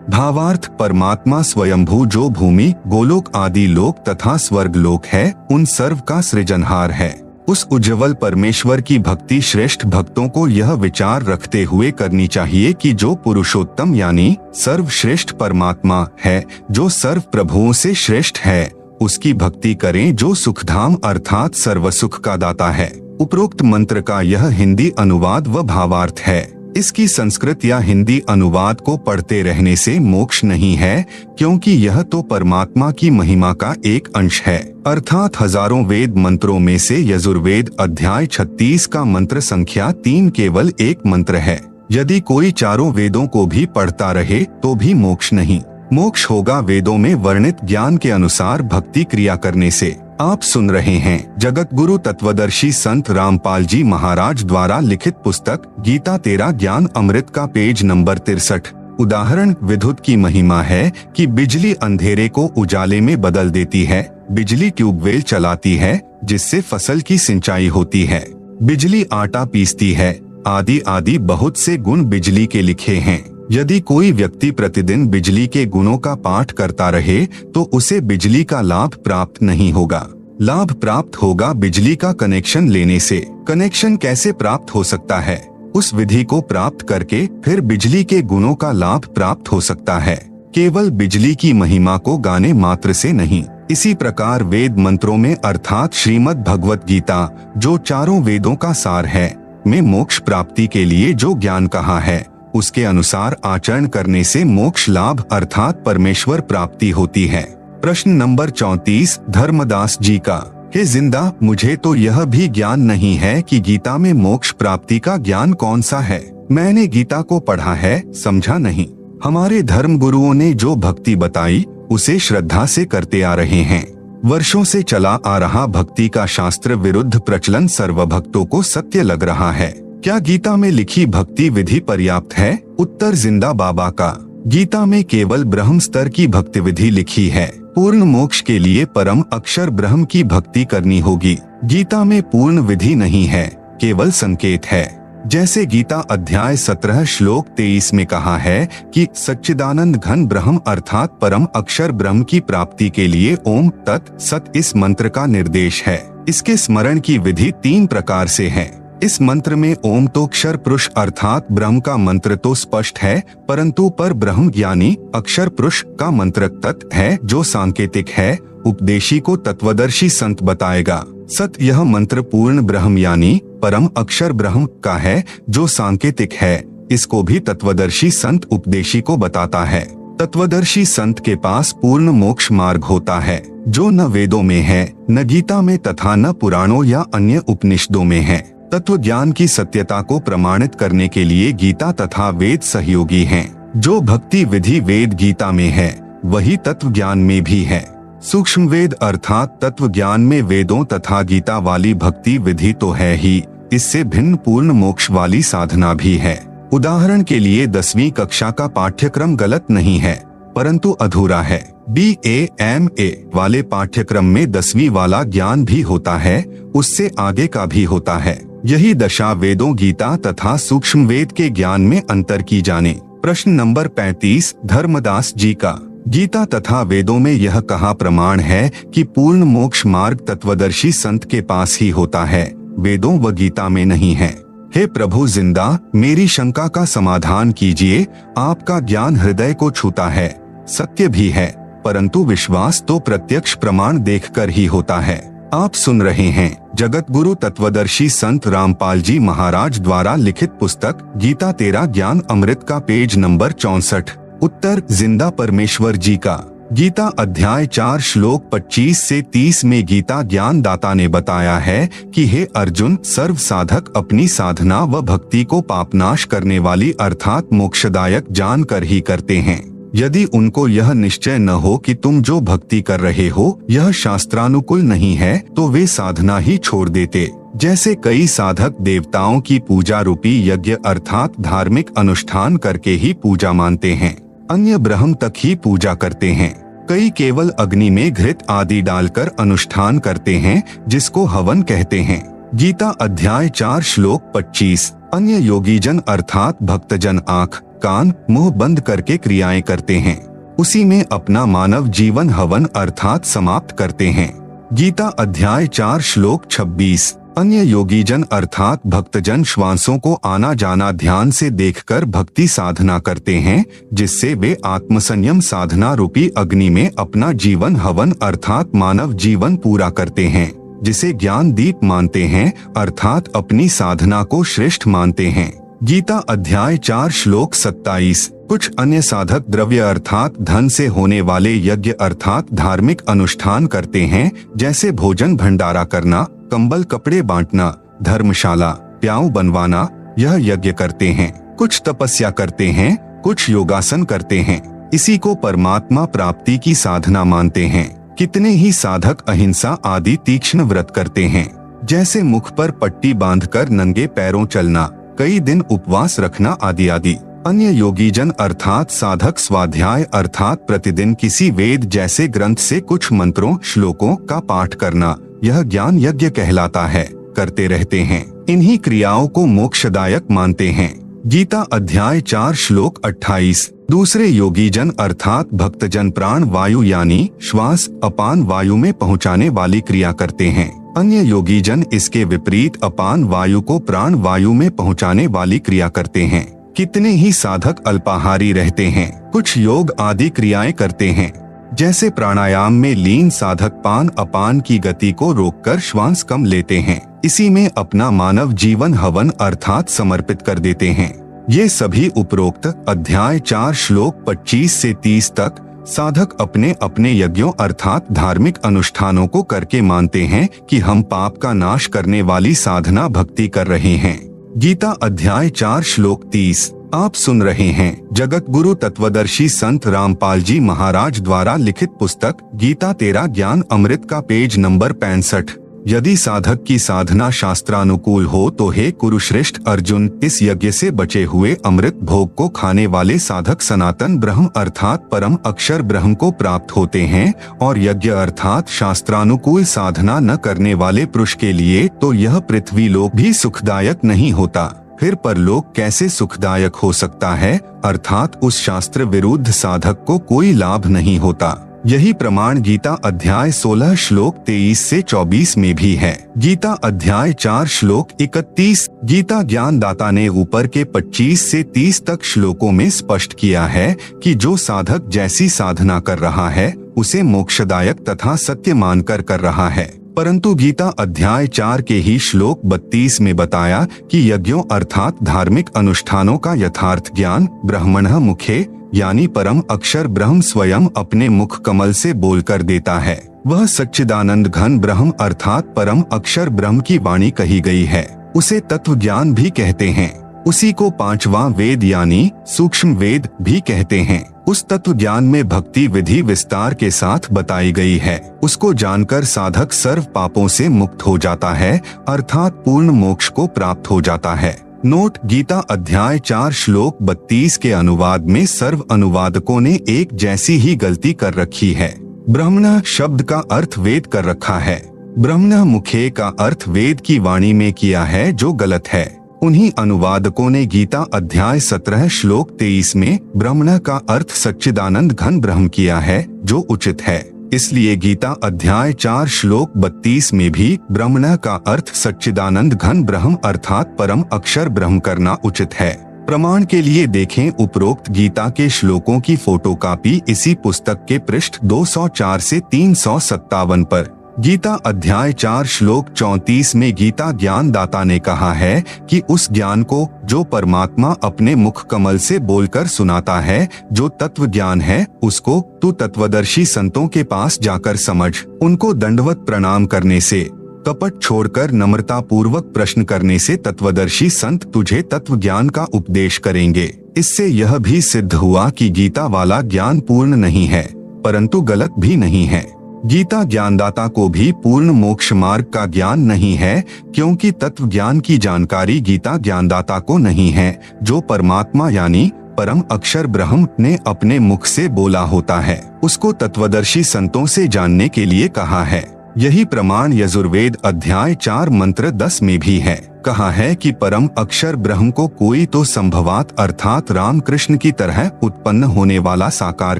भावार्थ, परमात्मा स्वयंभू जो भूमि, गोलोक आदि लोक तथा स्वर्ग लोक है, उन सर्व का सृजनहार है। उस उज्ज्वल परमेश्वर की भक्ति श्रेष्ठ भक्तों को यह विचार रखते हुए करनी चाहिए कि जो पुरुषोत्तम यानी सर्वश्रेष्ठ परमात्मा है, जो सर्व प्रभुओं से श्रेष्ठ है, उसकी भक्ति करें जो सुखधाम अर्थात सर्व सुख का दाता है। उपरोक्त मंत्र का यह हिंदी अनुवाद व भावार्थ है। इसकी संस्कृत या हिंदी अनुवाद को पढ़ते रहने से मोक्ष नहीं है, क्योंकि यह तो परमात्मा की महिमा का एक अंश है। अर्थात हजारों वेद मंत्रों में से यजुर्वेद अध्याय 36 का मंत्र संख्या 3 केवल एक मंत्र है। यदि कोई चारों वेदों को भी पढ़ता रहे तो भी मोक्ष नहीं। मोक्ष होगा वेदों में वर्णित ज्ञान के अनुसार भक्ति क्रिया करने से। आप सुन रहे हैं जगत गुरु तत्वदर्शी संत रामपाल जी महाराज द्वारा लिखित पुस्तक गीता तेरा ज्ञान अमृत का पेज नंबर 63। उदाहरण, विद्युत की महिमा है कि बिजली अंधेरे को उजाले में बदल देती है, बिजली ट्यूबवेल चलाती है जिससे फसल की सिंचाई होती है, बिजली आटा पीसती है, आदि आदि बहुत से गुण बिजली के लिखे हैं। यदि कोई व्यक्ति प्रतिदिन बिजली के गुणों का पाठ करता रहे तो उसे बिजली का लाभ प्राप्त नहीं होगा। लाभ प्राप्त होगा बिजली का कनेक्शन लेने से। कनेक्शन कैसे प्राप्त हो सकता है? उस विधि को प्राप्त करके फिर बिजली के गुणों का लाभ प्राप्त हो सकता है, केवल बिजली की महिमा को गाने मात्र से नहीं। इसी प्रकार वेद मंत्रों में अर्थात श्रीमद् भगवत गीता, जो चारों वेदों का सार है, में मोक्ष प्राप्ति के लिए जो ज्ञान कहा है, उसके अनुसार आचरण करने से मोक्ष लाभ अर्थात परमेश्वर प्राप्ति होती है। प्रश्न नंबर 34 धर्मदास जी का। हे जिंदा, मुझे तो यह भी ज्ञान नहीं है कि गीता में मोक्ष प्राप्ति का ज्ञान कौन सा है। मैंने गीता को पढ़ा है, समझा नहीं। हमारे धर्म गुरुओं ने जो भक्ति बताई उसे श्रद्धा से करते आ रहे हैं। वर्षों से चला आ रहा भक्ति का शास्त्र विरुद्ध प्रचलन सर्वभक्तों को सत्य लग रहा है। क्या गीता में लिखी भक्ति विधि पर्याप्त है? उत्तर जिंदा बाबा का। गीता में केवल ब्रह्म स्तर की भक्ति विधि लिखी है। पूर्ण मोक्ष के लिए परम अक्षर ब्रह्म की भक्ति करनी होगी। गीता में पूर्ण विधि नहीं है, केवल संकेत है। जैसे गीता अध्याय 17 श्लोक 23 में कहा है कि सच्चिदानंद घन ब्रह्म अर्थात परम अक्षर ब्रह्म की प्राप्ति के लिए ओम तत् सत इस मंत्र का निर्देश है। इसके स्मरण की विधि 3 प्रकार से है। इस मंत्र में ओम तो अक्षर पुरुष अर्थात ब्रह्म का मंत्र तो स्पष्ट है, परंतु पर ब्रह्म ज्ञानी अक्षर पुरुष का मंत्र तत् है जो सांकेतिक है। उपदेशी को तत्वदर्शी संत बताएगा। सत यह मंत्र पूर्ण ब्रह्म यानी परम अक्षर ब्रह्म का है जो सांकेतिक है। इसको भी तत्वदर्शी संत उपदेशी को बताता है। तत्वदर्शी संत के पास पूर्ण मोक्ष मार्ग होता है, जो न वेदों में है, न गीता में तथा न पुराणों या अन्य उपनिषदों में है। तत्व ज्ञान की सत्यता को प्रमाणित करने के लिए गीता तथा वेद सहयोगी हैं। जो भक्ति विधि वेद गीता में है, वही तत्व ज्ञान में भी है। सूक्ष्म वेद अर्थात तत्व ज्ञान में वेदों तथा गीता वाली भक्ति विधि तो है ही, इससे भिन्न पूर्ण मोक्ष वाली साधना भी है। उदाहरण के लिए 10वीं कक्षा का पाठ्यक्रम गलत नहीं है, परंतु अधूरा है। BA-MA वाले पाठ्यक्रम में 10वीं वाला ज्ञान भी होता है, उससे आगे का भी होता है। यही दशा वेदों गीता तथा सूक्ष्म वेद के ज्ञान में अंतर की जाने। प्रश्न नंबर 35 धर्मदास जी का। गीता तथा वेदों में यह कहा प्रमाण है कि पूर्ण मोक्ष मार्ग तत्वदर्शी संत के पास ही होता है, वेदों व गीता में नहीं है। हे प्रभु जिंदा, मेरी शंका का समाधान कीजिए। आपका ज्ञान हृदय को छूता है, सत्य भी है, परंतु विश्वास तो प्रत्यक्ष प्रमाण देखकर ही होता है। आप सुन रहे हैं जगत गुरु तत्वदर्शी संत रामपाल जी महाराज द्वारा लिखित पुस्तक गीता तेरा ज्ञान अमृत का पेज नंबर 64। उत्तर जिंदा परमेश्वर जी का। गीता अध्याय 4 श्लोक 25 से 30 में गीता ज्ञान दाता ने बताया है कि हे अर्जुन, सर्व साधक अपनी साधना व भक्ति को पापनाश करने वाली अर्थात मोक्षदायक जानकर ही करते हैं। यदि उनको यह निश्चय न हो कि तुम जो भक्ति कर रहे हो यह शास्त्रानुकूल नहीं है, तो वे साधना ही छोड़ देते। जैसे कई साधक देवताओं की पूजा रूपी यज्ञ अर्थात धार्मिक अनुष्ठान करके ही पूजा मानते हैं, अन्य ब्रह्म तक ही पूजा करते हैं। कई केवल अग्नि में घृत आदि डालकर अनुष्ठान करते हैं, जिसको हवन कहते हैं। गीता अध्याय 4 श्लोक 25। अन्य योगीजन अर्थात भक्तजन आँख कान मुंह बंद करके क्रियाएं करते हैं, उसी में अपना मानव जीवन हवन अर्थात समाप्त करते हैं। गीता अध्याय 4 श्लोक 26। अन्य योगीजन अर्थात भक्तजन श्वासों को आना जाना ध्यान से देखकर भक्ति साधना करते हैं, जिससे वे आत्मसंयम साधना रूपी अग्नि में अपना जीवन हवन अर्थात मानव जीवन पूरा करते हैं, जिसे ज्ञान दीप मानते हैं अर्थात अपनी साधना को श्रेष्ठ मानते हैं। गीता अध्याय 4 श्लोक 27। कुछ अन्य साधक द्रव्य अर्थात धन से होने वाले यज्ञ अर्थात धार्मिक अनुष्ठान करते हैं, जैसे भोजन भंडारा करना, कंबल कपड़े बांटना, धर्मशाला प्याऊ बनवाना, यह यज्ञ करते हैं। कुछ तपस्या करते हैं, कुछ योगासन करते हैं, इसी को परमात्मा प्राप्ति की साधना मानते हैं। कितने ही साधक अहिंसा आदि तीक्ष्ण व्रत करते हैं, जैसे मुख पर पट्टी बांधकर नंगे पैरों चलना, कई दिन उपवास रखना आदि आदि। अन्य योगीजन अर्थात साधक स्वाध्याय अर्थात प्रतिदिन किसी वेद जैसे ग्रंथ से कुछ मंत्रों श्लोकों का पाठ करना, यह ज्ञान यज्ञ कहलाता है, करते रहते हैं। इन्हीं क्रियाओं को मोक्षदायक मानते हैं। गीता अध्याय 4 श्लोक 28। दूसरे योगी जन अर्थात भक्तजन प्राण वायु यानी श्वास अपान वायु में पहुंचाने वाली क्रिया करते हैं। अन्य योगी जन इसके विपरीत अपान वायु को प्राण वायु में पहुंचाने वाली क्रिया करते हैं। कितने ही साधक अल्पाहारी रहते हैं, कुछ योग आदि क्रियाएं करते हैं। जैसे प्राणायाम में लीन साधक पान अपान की गति को रोककर श्वास कम लेते हैं, इसी में अपना मानव जीवन हवन अर्थात समर्पित कर देते हैं। ये सभी उपरोक्त अध्याय 4 श्लोक 25 से 30 तक साधक अपने अपने यज्ञों अर्थात धार्मिक अनुष्ठानों को करके मानते हैं कि हम पाप का नाश करने वाली साधना भक्ति कर रहे हैं। गीता अध्याय 4 श्लोक 30। आप सुन रहे हैं जगत गुरु तत्वदर्शी संत रामपाल जी महाराज द्वारा लिखित पुस्तक गीता तेरा ज्ञान अमृत का पेज नंबर 65। यदि साधक की साधना शास्त्रानुकूल हो तो हे कुरुश्रेष्ठ अर्जुन, इस यज्ञ से बचे हुए अमृत भोग को खाने वाले साधक सनातन ब्रह्म अर्थात परम अक्षर ब्रह्म को प्राप्त होते हैं। और यज्ञ अर्थात शास्त्रानुकूल साधना न करने वाले पुरुष के लिए तो यह पृथ्वी लोक भी सुखदायक नहीं होता, फिर परलोक कैसे सुखदायक हो सकता है, अर्थात उस शास्त्र विरुद्ध साधक को कोई लाभ नहीं होता। यही प्रमाण गीता अध्याय 16 श्लोक 23 से 24 में भी है। गीता अध्याय 4 श्लोक 31। गीता ज्ञान दाता ने ऊपर के 25 से 30 तक श्लोकों में स्पष्ट किया है कि जो साधक जैसी साधना कर रहा है उसे मोक्षदायक तथा सत्य मानकर कर रहा है। परंतु गीता अध्याय 4 के ही श्लोक 32 में बताया कि यज्ञों अर्थात धार्मिक अनुष्ठानों का यथार्थ ज्ञान ब्रह्मणः मुखे यानी परम अक्षर ब्रह्म स्वयं अपने मुख कमल से बोलकर देता है। वह सच्चिदानंद घन ब्रह्म अर्थात परम अक्षर ब्रह्म की वाणी कही गई है। उसे तत्व ज्ञान भी कहते हैं। उसी को 5वां वेद यानी सूक्ष्म वेद भी कहते हैं। उस तत्व ज्ञान में भक्ति विधि विस्तार के साथ बताई गई है। उसको जानकर साधक सर्व पापों से मुक्त हो जाता है अर्थात पूर्ण मोक्ष को प्राप्त हो जाता है। नोट: गीता अध्याय 4 श्लोक 32 के अनुवाद में सर्व अनुवादकों ने एक जैसी ही गलती कर रखी है। ब्रह्मण शब्द का अर्थ वेद कर रखा है। ब्रह्मण मुखे का अर्थ वेद की वाणी में किया है, जो गलत है। उन्हीं अनुवादकों ने गीता अध्याय 17 श्लोक 23 में ब्रह्मण का अर्थ सच्चिदानंद घन ब्रह्म किया है, जो उचित है। इसलिए गीता अध्याय 4 श्लोक 32 में भी ब्रह्मण का अर्थ सच्चिदानंद घन ब्रह्म अर्थात परम अक्षर ब्रह्म करना उचित है। प्रमाण के लिए देखें उपरोक्त गीता के श्लोकों की फोटोकॉपी इसी पुस्तक के पृष्ठ 204 से 357 पर। गीता अध्याय 4 श्लोक 34 में गीता ज्ञान दाता ने कहा है कि उस ज्ञान को जो परमात्मा अपने मुख कमल से बोलकर सुनाता है, जो तत्व ज्ञान है, उसको तू तत्वदर्शी संतों के पास जाकर समझ। उनको दंडवत प्रणाम करने से, कपट छोड़कर नम्रता पूर्वक प्रश्न करने से तत्वदर्शी संत तुझे तत्व ज्ञान का उपदेश करेंगे। इससे यह भी सिद्ध हुआ कि गीता वाला ज्ञान पूर्ण नहीं है, परंतु गलत भी नहीं है। गीता ज्ञानदाता को भी पूर्ण मोक्ष मार्ग का ज्ञान नहीं है, क्योंकि तत्व ज्ञान की जानकारी गीता ज्ञानदाता को नहीं है, जो परमात्मा यानी परम अक्षर ब्रह्म ने अपने मुख से बोला होता है। उसको तत्वदर्शी संतों से जानने के लिए कहा है। यही प्रमाण यजुर्वेद अध्याय 4 मंत्र 10 में भी है। कहा है कि परम अक्षर ब्रह्म को कोई तो संभवात अर्थात राम कृष्ण की तरह उत्पन्न होने वाला साकार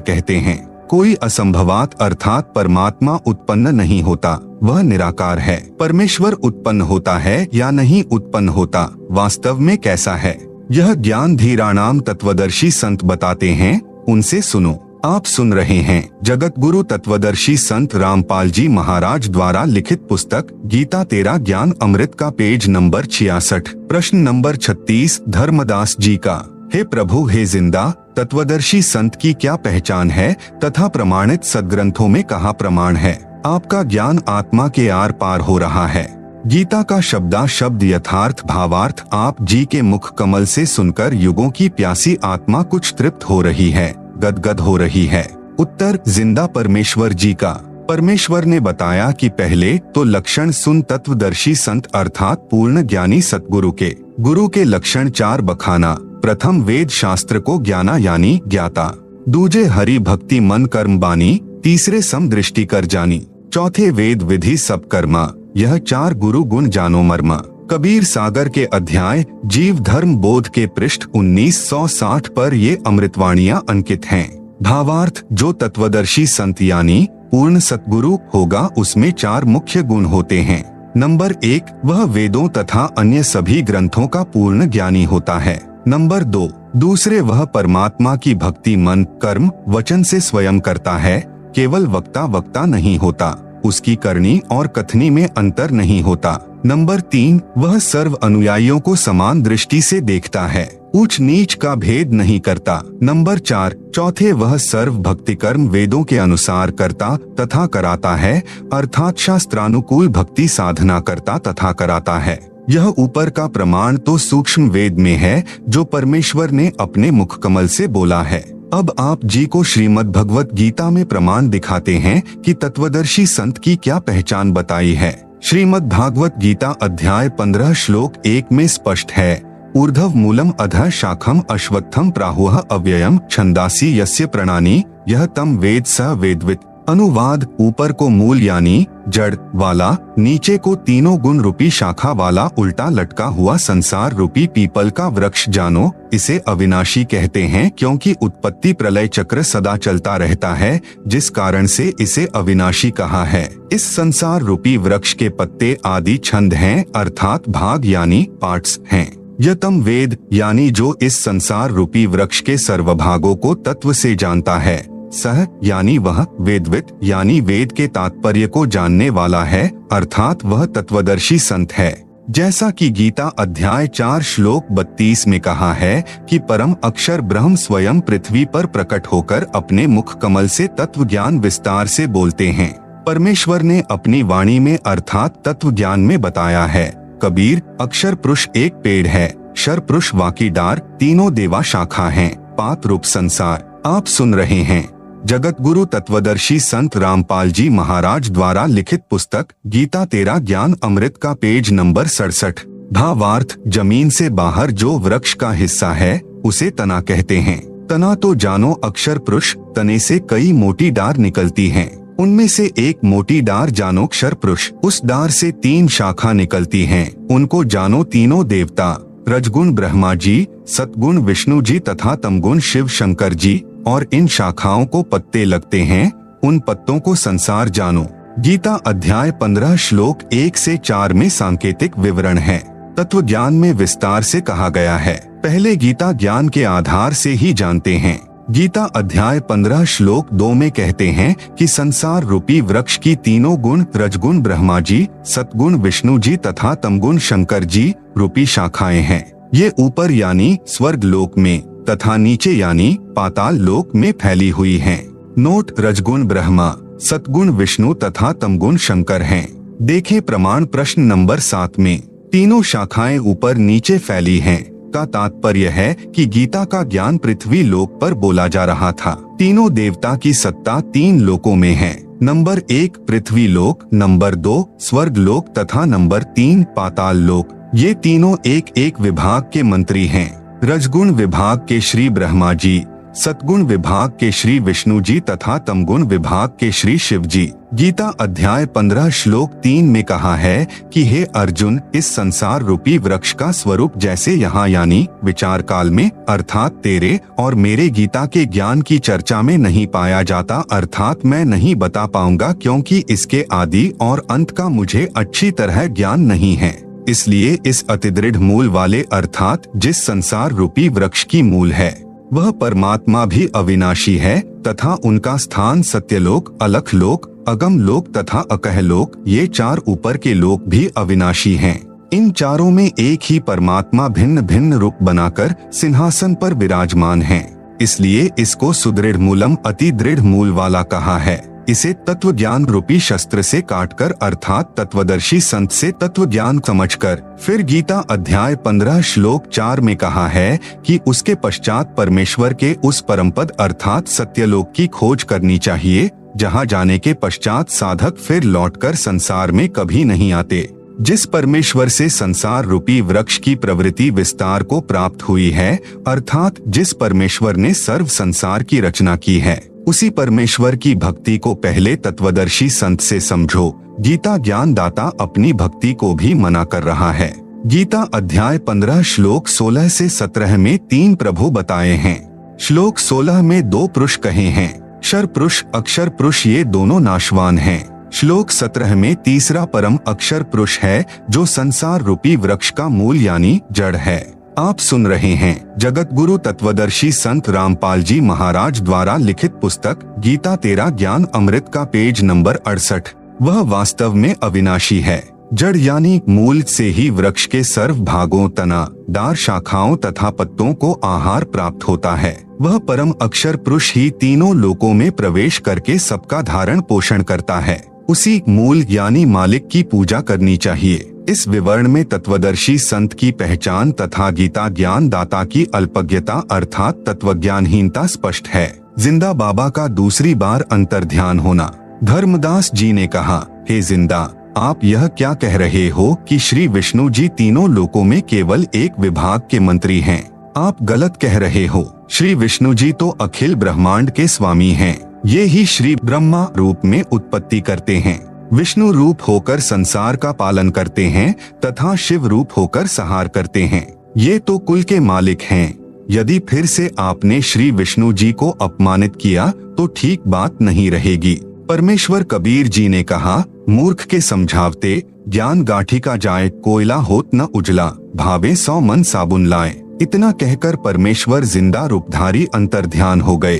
कहते हैं, कोई असंभवात अर्थात परमात्मा उत्पन्न नहीं होता, वह निराकार है। परमेश्वर उत्पन्न होता है या नहीं उत्पन्न होता, वास्तव में कैसा है, यह ज्ञान धीराणाम तत्वदर्शी संत बताते हैं, उनसे सुनो। आप सुन रहे हैं जगत गुरु तत्वदर्शी संत रामपाल जी महाराज द्वारा लिखित पुस्तक गीता तेरा ज्ञान अमृत का पेज नंबर 66, प्रश्न नंबर 36 धर्मदास जी का। हे प्रभु, हे जिंदा तत्वदर्शी संत की क्या पहचान है तथा प्रमाणित सदग्रंथों में कहा प्रमाण है? आपका ज्ञान आत्मा के आर पार हो रहा है। गीता का शब्दा शब्द यथार्थ भावार्थ आप जी के मुख कमल से सुनकर युगों की प्यासी आत्मा कुछ तृप्त हो रही है, गदगद हो रही है। उत्तर जिंदा परमेश्वर जी का। परमेश्वर ने बताया कि पहले तो लक्षण सुन तत्वदर्शी संत अर्थात पूर्ण ज्ञानी सतगुरु के। गुरु के लक्षण 4 बखाना। प्रथम वेद शास्त्र को ज्ञाना यानी ज्ञाता, दूजे हरि भक्ति मन कर्म बानी, तीसरे सम दृष्टि कर जानी, चौथे वेद विधि सब कर्मा, यह 4 गुरु गुण जानो मर्मा। कबीर सागर के अध्याय जीव धर्म बोध के पृष्ठ 1960 पर ये अमृतवाणियां अंकित हैं। भावार्थ, जो तत्वदर्शी संत यानी पूर्ण सतगुरु होगा उसमें 4 मुख्य गुण होते हैं। नंबर 1, वह वेदों तथा अन्य सभी ग्रंथों का पूर्ण ज्ञानी होता है। नंबर 2, दूसरे वह परमात्मा की भक्ति मन कर्म वचन से स्वयं करता है, केवल वक्ता नहीं होता, उसकी करनी और कथनी में अंतर नहीं होता। नंबर 3, वह सर्व अनुयायियों को समान दृष्टि से देखता है, ऊंच नीच का भेद नहीं करता। नंबर 4, चौथे वह सर्व भक्ति कर्म वेदों के अनुसार करता तथा कराता है, अर्थात शास्त्रानुकूल भक्ति साधना करता तथा कराता है। यह ऊपर का प्रमाण तो सूक्ष्म वेद में है जो परमेश्वर ने अपने मुख कमल से बोला है। अब आप जी को श्रीमद् भगवत गीता में प्रमाण दिखाते हैं कि तत्वदर्शी संत की क्या पहचान बताई है। श्रीमद् भागवत गीता अध्याय 15 श्लोक 1 में स्पष्ट है, ऊर्ध्व मूलम अधः शाखम अश्वत्थम प्राहुः अव्ययम छंदासी यस्य प्रणानी यह तम वेद स वेदवित्। अनुवाद, ऊपर को मूल यानी जड़ वाला, नीचे को तीनों गुण रूपी शाखा वाला उल्टा लटका हुआ संसार रूपी पीपल का वृक्ष जानो। इसे अविनाशी कहते हैं क्योंकि उत्पत्ति प्रलय चक्र सदा चलता रहता है, जिस कारण से इसे अविनाशी कहा है। इस संसार रूपी वृक्ष के पत्ते आदि छंद हैं, अर्थात भाग यानी पार्ट्स हैं। यह तम वेद यानी जो इस संसार रूपी वृक्ष के सर्वभागों को तत्व से जानता है। सह यानी वह, वेदवित यानी वेद के तात्पर्य को जानने वाला है, अर्थात वह तत्वदर्शी संत है। जैसा कि गीता अध्याय 4 श्लोक 32 में कहा है कि परम अक्षर ब्रह्म स्वयं पृथ्वी पर प्रकट होकर अपने मुख कमल से तत्व ज्ञान विस्तार से बोलते हैं। परमेश्वर ने अपनी वाणी में अर्थात तत्व ज्ञान में बताया है। कबीर, अक्षर पुरुष एक पेड़ है, शर पुरुष वाकी डार, तीनों देवा शाखा हैं, पात रूप संसार। आप सुन रहे हैं जगत गुरु तत्वदर्शी संत रामपाल जी महाराज द्वारा लिखित पुस्तक गीता तेरा ज्ञान अमृत का पेज नंबर 67। भावार्थ, जमीन से बाहर जो वृक्ष का हिस्सा है उसे तना कहते हैं। तना तो जानो अक्षर पुरुष, तने से कई मोटी डार निकलती हैं। उनमें से एक मोटी डार जानो अक्षर पुरुष, उस डार से 3 शाखा निकलती हैं, उनको जानो तीनों देवता, रजगुण ब्रह्मा जी, सतगुण विष्णु जी तथा तमगुण शिव शंकर जी, और इन शाखाओं को पत्ते लगते हैं, उन पत्तों को संसार जानो। गीता अध्याय 15 श्लोक 1 से 4 में सांकेतिक विवरण है। तत्व ज्ञान में विस्तार से कहा गया है। पहले गीता ज्ञान के आधार से ही जानते हैं। गीता अध्याय 15 श्लोक 2 में कहते हैं कि संसार रूपी वृक्ष की तीनों गुण रजगुण ब्रह्मा जी, सतगुण विष्णु जी तथा तमगुण शंकर जी रूपी शाखाएं हैं। ये ऊपर यानी स्वर्ग लोक में तथा नीचे यानी पाताल लोक में फैली हुई हैं। नोट, रजगुण ब्रह्मा, सतगुण विष्णु तथा तमगुण शंकर हैं। देखें प्रमाण प्रश्न नंबर 7 में। तीनों शाखाएं ऊपर नीचे फैली हैं का तात्पर्य है कि गीता का ज्ञान पृथ्वी लोक पर बोला जा रहा था। तीनों देवता की सत्ता 3 लोकों में है। नंबर 1 पृथ्वी लोक, नंबर 2 स्वर्ग लोक तथा नंबर 3 पाताल लोक। ये तीनों एक एक विभाग के मंत्री हैं। रजगुण विभाग के श्री ब्रह्मा जी, सतगुण विभाग के श्री विष्णु जी तथा तमगुण विभाग के श्री शिव जी। गीता अध्याय 15 श्लोक 3 में कहा है कि हे अर्जुन, इस संसार रूपी वृक्ष का स्वरूप जैसे यहाँ यानी विचार काल में अर्थात तेरे और मेरे गीता के ज्ञान की चर्चा में नहीं पाया जाता, अर्थात मैं नहीं बता पाऊंगा क्योंकि इसके आदि और अंत का मुझे अच्छी तरह ज्ञान नहीं है। इसलिए इस अतिदृढ़ मूल वाले अर्थात जिस संसार रूपी वृक्ष की मूल है वह परमात्मा भी अविनाशी है तथा उनका स्थान सत्यलोक, अलख लोक, अगम लोक तथा अकह लोक, ये 4 ऊपर के लोक भी अविनाशी हैं। इन चारों में एक ही परमात्मा भिन्न भिन्न रूप बनाकर सिंहासन पर विराजमान है। इसलिए इसको सुदृढ़ मूलम, अति दृढ़ मूल वाला कहा है। इसे तत्व ज्ञान रूपी शस्त्र से काटकर अर्थात तत्वदर्शी संत से तत्व ज्ञान समझकर फिर गीता अध्याय 15 श्लोक 4 में कहा है कि उसके पश्चात परमेश्वर के उस परमपद अर्थात सत्यलोक की खोज करनी चाहिए, जहां जाने के पश्चात साधक फिर लौटकर संसार में कभी नहीं आते। जिस परमेश्वर से संसार रूपी वृक्ष की प्रवृत्ति विस्तार को प्राप्त हुई है, अर्थात जिस परमेश्वर ने सर्व संसार की रचना की है, उसी परमेश्वर की भक्ति को पहले तत्वदर्शी संत से समझो। गीता ज्ञान दाता अपनी भक्ति को भी मना कर रहा है। गीता अध्याय 15 श्लोक 16 से 17 में 3 प्रभु बताए हैं। श्लोक 16 में 2 पुरुष कहे हैं, क्षर पुरुष अक्षर पुरुष, ये दोनों नाशवान हैं। श्लोक 17 में तीसरा परम अक्षर पुरुष है जो संसार रूपी वृक्ष का मूल यानी जड़ है। आप सुन रहे हैं जगत गुरु तत्वदर्शी संत रामपाल जी महाराज द्वारा लिखित पुस्तक गीता तेरा ज्ञान अमृत का पेज नंबर 68। वह वास्तव में अविनाशी है। जड़ यानी मूल से ही वृक्ष के सर्व भागों, तना, डार, शाखाओं तथा पत्तों को आहार प्राप्त होता है। वह परम अक्षर पुरुष ही तीनों लोकों में प्रवेश करके सबका धारण पोषण करता है। उसी मूल यानी मालिक की पूजा करनी चाहिए। इस विवरण में तत्वदर्शी संत की पहचान तथा गीता ज्ञान दाता की अल्पज्ञता अर्थात तत्वज्ञानहीनता स्पष्ट है। जिंदा बाबा का दूसरी बार अंतर्ध्यान होना। धर्मदास जी ने कहा, हे जिंदा, आप यह क्या कह रहे हो कि श्री विष्णु जी तीनों लोकों में केवल एक विभाग के मंत्री हैं? आप गलत कह रहे हो। श्री विष्णु जी तो अखिल ब्रह्मांड के स्वामी हैं। ये ही श्री ब्रह्मा रूप में उत्पत्ति करते हैं, विष्णु रूप होकर संसार का पालन करते हैं तथा शिव रूप होकर संहार करते हैं। ये तो कुल के मालिक हैं। यदि फिर से आपने श्री विष्णु जी को अपमानित किया तो ठीक बात नहीं रहेगी। परमेश्वर कबीर जी ने कहा, मूर्ख के समझावते ज्ञान गाठी का जाए, कोयला होत न उजला, भावे 100 मन साबुन लाए। इतना कहकर परमेश्वर जिंदा रूपधारी अंतर्ध्यान हो गए।